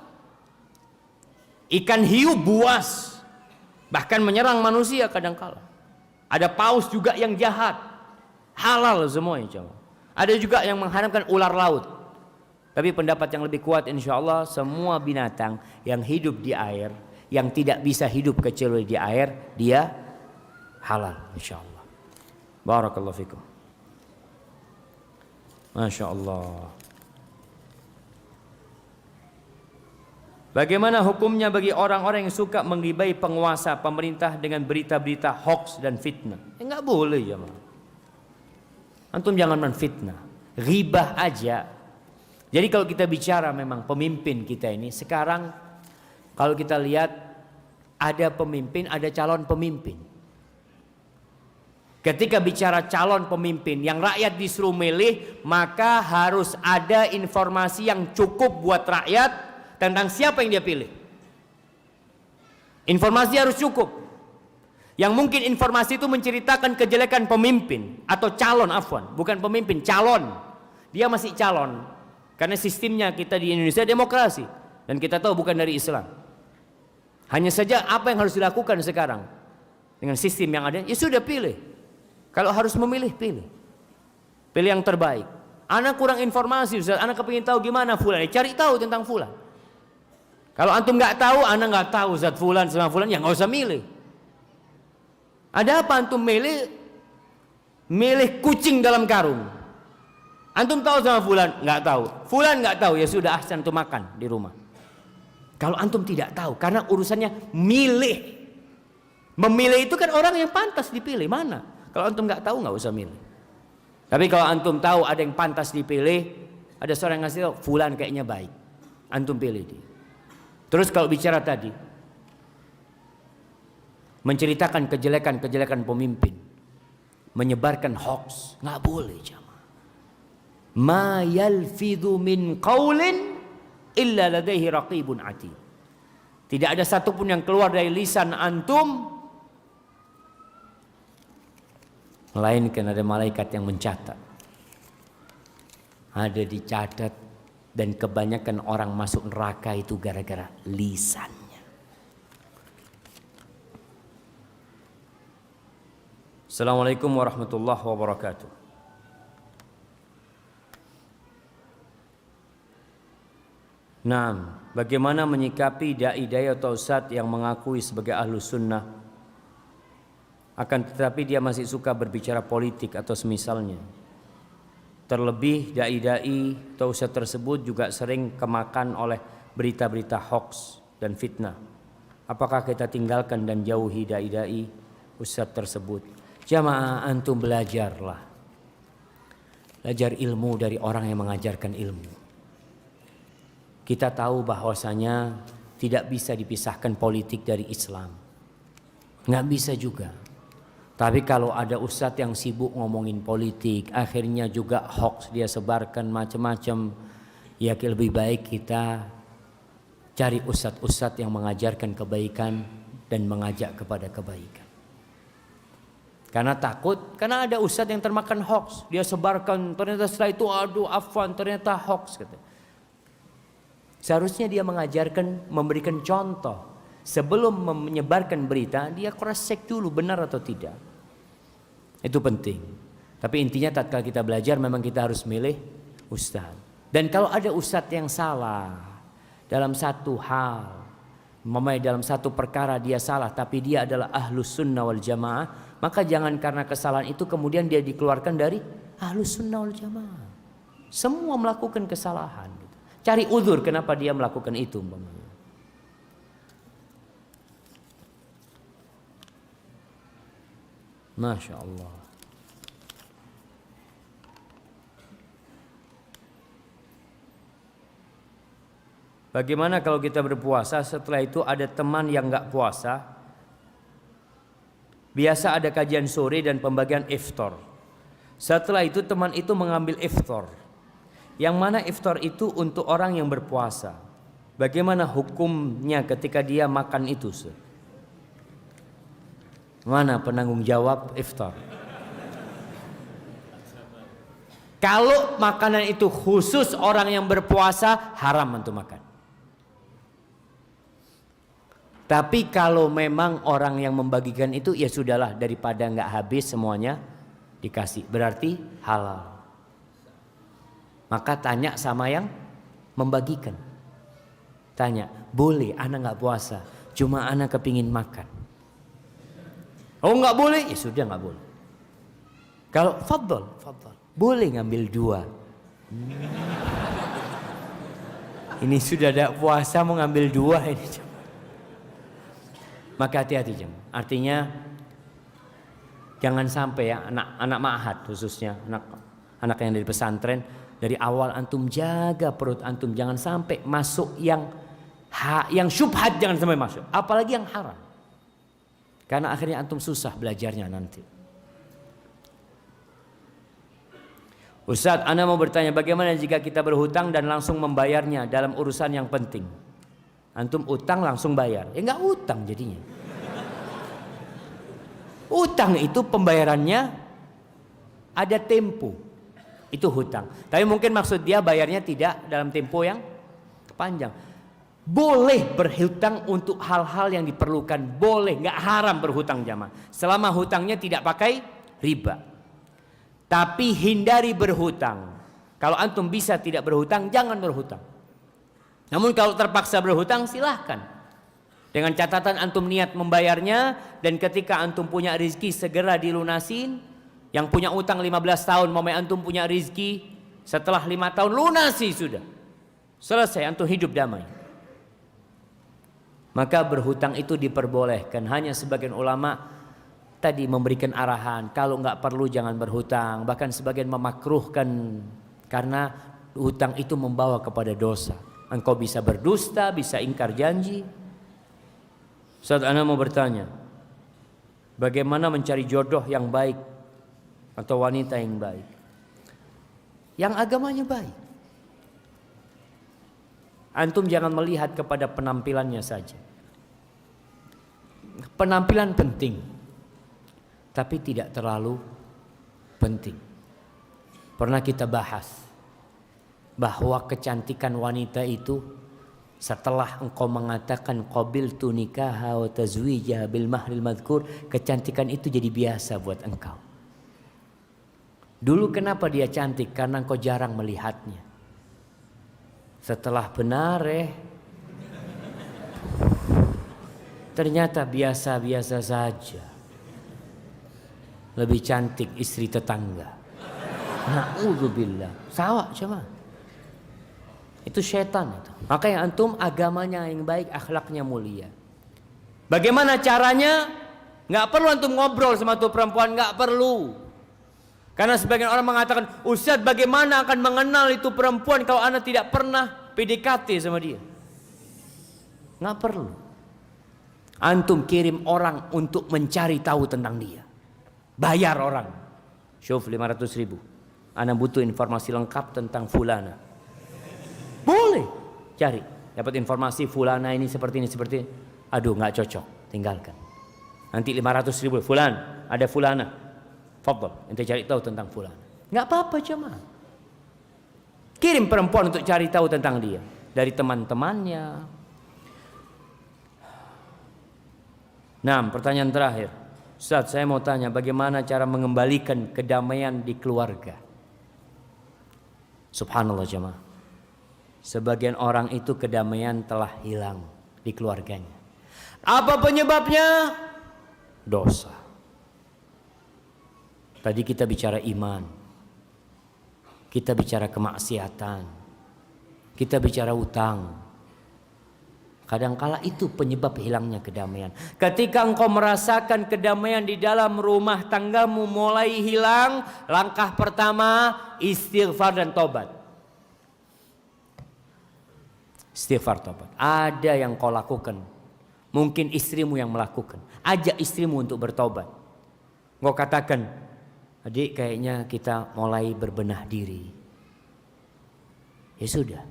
Ikan hiu buas, bahkan menyerang manusia kadangkala. Ada paus juga yang jahat, halal semuanya. Ada juga yang mengharamkan ular laut. Tapi pendapat yang lebih kuat insya Allah semua binatang yang hidup di air, yang tidak bisa hidup kecuali di air, dia halal insya Allah. Barakallahu fikum. Masya Allah. Bagaimana hukumnya bagi orang-orang yang suka menggibai penguasa pemerintah dengan berita-berita hoax dan fitnah? Enggak boleh ya, antum jangan menfitnah, ghibah aja. Jadi kalau kita bicara memang pemimpin kita ini sekarang, kalau kita lihat ada pemimpin, ada calon pemimpin. Ketika bicara calon pemimpin yang rakyat disuruh milih, maka harus ada informasi yang cukup buat rakyat tentang siapa yang dia pilih. Informasi harus cukup. Yang mungkin informasi itu menceritakan kejelekan pemimpin atau calon, afwan, bukan pemimpin, calon. Dia masih calon. Karena sistemnya kita di Indonesia demokrasi dan kita tahu bukan dari Islam. Hanya saja apa yang harus dilakukan sekarang dengan sistem yang ada, ya sudah pilih. Kalau harus memilih, pilih. Pilih yang terbaik. Anak kurang informasi, Ustaz. Anak kepingin tahu gimana fulan, cari tahu tentang fulan. Kalau antum nggak tahu, anak nggak tahu zat fulan sama fulan, ya nggak usah milih. Ada apa antum milih kucing dalam karung? Antum tahu sama fulan? Nggak tahu. Fulan nggak tahu, ya sudah ahsan antum makan di rumah. Kalau antum tidak tahu, karena urusannya milih. Memilih itu kan orang yang pantas dipilih, mana? Kalau antum nggak tahu nggak usah milih. Tapi kalau antum tahu ada yang pantas dipilih, ada seorang yang ngasih tahu, fulan kayaknya baik, antum pilih dia. Terus kalau bicara tadi menceritakan kejelekan-kejelekan pemimpin, menyebarkan hoax, nggak boleh jamaah. Ma yalfidhu min qaulin illa ladaihi raqibun atid. Tidak ada satupun yang keluar dari lisan antum melainkan ada malaikat yang mencatat. Ada dicatat. Dan kebanyakan orang masuk neraka itu gara-gara lisannya. Assalamualaikum warahmatullahi wabarakatuh. Nah, bagaimana menyikapi dai-dai atau ustadz yang mengakui sebagai ahlu sunnah, akan tetapi dia masih suka berbicara politik atau semisalnya? Terlebih dai-dai atau ustadz tersebut juga sering kemakan oleh berita-berita hoax dan fitnah. Apakah kita tinggalkan dan jauhi dai-dai ustadz tersebut? Jamaah, antum belajarlah. Belajar ilmu dari orang yang mengajarkan ilmu. Kita tahu bahwasanya tidak bisa dipisahkan politik dari Islam. Nggak bisa juga. Tapi kalau ada ustadz yang sibuk ngomongin politik, akhirnya juga hoax dia sebarkan macam-macam, ya lebih baik kita cari ustadz-ustadz yang mengajarkan kebaikan dan mengajak kepada kebaikan. Karena takut, karena ada ustadz yang termakan hoax, dia sebarkan, ternyata setelah itu aduh afwan, ternyata hoax. Seharusnya dia mengajarkan, memberikan contoh. Sebelum menyebarkan berita, dia cross check dulu benar atau tidak. Itu penting. Tapi intinya tatkala kita belajar memang kita harus milih ustaz. Dan kalau ada ustaz yang salah dalam satu hal, dalam satu perkara dia salah, tapi dia adalah ahlus sunnah wal jamaah, maka jangan karena kesalahan itu kemudian dia dikeluarkan dari ahlus sunnah wal jamaah. Semua melakukan kesalahan. Cari uzur kenapa dia melakukan itu. Masya Allah. Bagaimana kalau kita berpuasa, setelah itu ada teman yang gak puasa? Biasa ada kajian sore dan pembagian iftar. Setelah itu teman itu mengambil iftar. Yang mana iftar itu untuk orang yang berpuasa. Bagaimana hukumnya ketika dia makan itu? Mana penanggung jawab iftar? Kalau makanan itu khusus orang yang berpuasa, haram untuk makan. Tapi kalau memang orang yang membagikan itu, ya sudahlah, daripada nggak habis semuanya dikasih, berarti halal. Maka tanya sama yang membagikan. Tanya, boleh anak nggak puasa, cuma anak kepingin makan. Oh nggak boleh, ya sudah nggak boleh. Kalau fadl, boleh ngambil 2. Ini sudah ada puasa mau ngambil 2 ini. Maka hati-hati jam. Artinya jangan sampai ya anak ma'had khususnya anak yang dari pesantren, dari awal antum jaga perut antum, jangan sampai masuk yang syubhat, jangan sampai masuk, apalagi yang haram. Karena akhirnya antum susah belajarnya nanti. Ustaz, ana mau bertanya, bagaimana jika kita berhutang dan langsung membayarnya dalam urusan yang penting? Antum utang langsung bayar, ya nggak utang jadinya. Utang itu pembayarannya ada tempo, itu hutang. Tapi mungkin maksud dia bayarnya tidak dalam tempo yang panjang. Boleh berhutang untuk hal-hal yang diperlukan, boleh, nggak haram berhutang jamaah, selama hutangnya tidak pakai riba. Tapi hindari berhutang. Kalau antum bisa tidak berhutang, jangan berhutang. Namun kalau terpaksa berhutang, silahkan. Dengan catatan antum niat membayarnya, dan ketika antum punya rezeki segera dilunasin. Yang punya utang 15 tahun, mau antum punya rezeki setelah 5 tahun lunasi sudah. Selesai, antum hidup damai. Maka berhutang itu diperbolehkan. Hanya sebagian ulama tadi memberikan arahan, kalau nggak perlu jangan berhutang. Bahkan sebagian memakruhkan karena hutang itu membawa kepada dosa. Engkau bisa berdusta, bisa ingkar janji. Ustaz, ana mau bertanya, bagaimana mencari jodoh yang baik atau wanita yang baik, yang agamanya baik? Antum jangan melihat kepada penampilannya saja. Penampilan penting, tapi tidak terlalu penting. Pernah kita bahas bahwa kecantikan wanita itu, setelah engkau mengatakan qabiltu nikaha wa tazwijaha bil mahril madhkur, kecantikan itu jadi biasa buat engkau. Dulu kenapa dia cantik? Karena engkau jarang melihatnya. Setelah benar ternyata biasa-biasa saja. Lebih cantik istri tetangga. Na'udzubillah. Sawa coba. Itu syaitan itu. Makanya antum agamanya yang baik, akhlaknya mulia. Bagaimana caranya? Nggak perlu antum ngobrol sama tuh perempuan, nggak perlu. Karena sebagian orang mengatakan, Ustaz bagaimana akan mengenal itu perempuan kalau anda tidak pernah PDKT sama dia? Nggak perlu. Antum kirim orang untuk mencari tahu tentang dia. Bayar orang. Syuf 500.000. Anda butuh informasi lengkap tentang fulana. Boleh. Cari. Dapat informasi fulana ini seperti ini, seperti ini. Aduh nggak cocok. Tinggalkan. Nanti 500.000. Fulan. Ada fulana. Fadhal. Ente cari tahu tentang fulana. Nggak apa-apa jemaah. Kirim perempuan untuk cari tahu tentang dia. Dari teman-temannya. Nah, pertanyaan terakhir. Ustaz, saya mau tanya bagaimana cara mengembalikan kedamaian di keluarga? Subhanallah jemaah. Sebagian orang itu kedamaian telah hilang di keluarganya. Apa penyebabnya? Dosa. Tadi kita bicara iman. Kita bicara kemaksiatan. Kita bicara utang. Kadangkala itu penyebab hilangnya kedamaian. Ketika engkau merasakan kedamaian di dalam rumah tanggamu mulai hilang, langkah pertama istighfar dan tobat. Istighfar, tobat. Ada yang kau lakukan, mungkin istrimu yang melakukan. Ajak istrimu untuk bertobat. Kau katakan, adik kayaknya kita mulai berbenah diri. Ya sudah,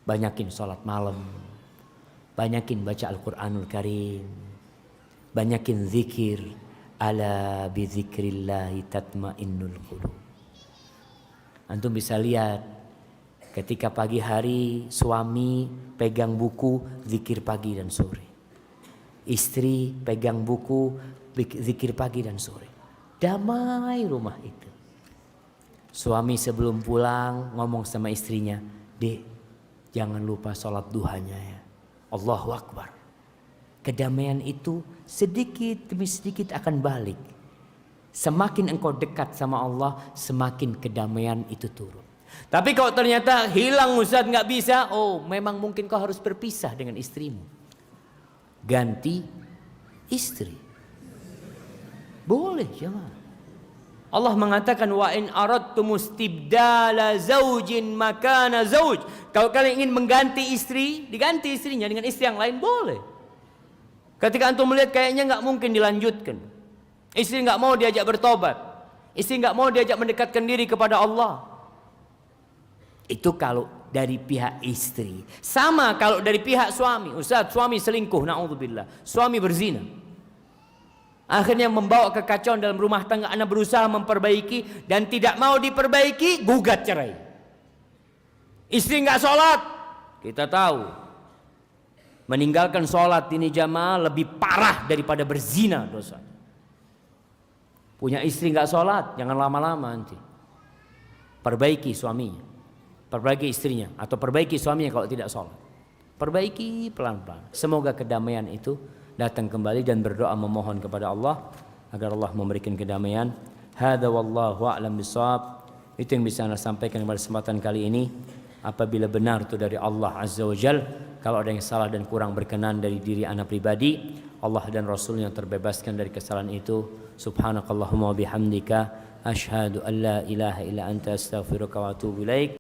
banyakin sholat malam. Banyakin baca Al-Quranul Karim. Banyakin zikir. Ala bizikrillahi tatmainnul qulub. Antum bisa lihat. Ketika pagi hari suami pegang buku zikir pagi dan sore. Istri pegang buku zikir pagi dan sore. Damai rumah itu. Suami sebelum pulang ngomong sama istrinya. Dek, jangan lupa sholat duhanya ya. Allahu Akbar. Kedamaian itu sedikit demi sedikit akan balik. Semakin engkau dekat sama Allah, semakin kedamaian itu turun. Tapi kalau ternyata hilang Ustaz nggak bisa, oh memang mungkin kau harus berpisah dengan istrimu. Ganti istri. Boleh jemaah. Allah mengatakan wa in aradtum istibdala zaujin makana zauj. Kalau kalian ingin mengganti istri, diganti istrinya dengan istri yang lain boleh. Ketika antum melihat kayaknya nggak mungkin dilanjutkan, istri nggak mau diajak bertobat, istri nggak mau diajak mendekatkan diri kepada Allah. Itu kalau dari pihak istri. Sama kalau dari pihak suami. Ustaz, suami selingkuh, naudzubillah. Suami berzina. Akhirnya membawa kekacauan dalam rumah tangga. Anda berusaha memperbaiki dan tidak mau diperbaiki, gugat cerai. Istri nggak sholat, kita tahu. Meninggalkan sholat ini jamaah lebih parah daripada berzina dosa. Punya istri nggak sholat, jangan lama-lama nanti. Perbaiki suaminya, perbaiki istrinya, atau perbaiki suaminya kalau tidak sholat. Perbaiki pelan-pelan. Semoga kedamaian itu datang kembali dan berdoa memohon kepada Allah agar Allah memberikan kedamaian. Hadza wallahu a'lam bishawab. Itu yang bisa Anda sampaikan pada kesempatan kali ini. Apabila benar itu dari Allah Azza wa Jal, kalau ada yang salah dan kurang berkenan dari diri Anda pribadi, Allah dan Rasul yang terbebaskan dari kesalahan itu. Subhanakallahumma wa bihamdika asyhadu an la ilaha illa anta astaghfiruka wa atubu ilaik.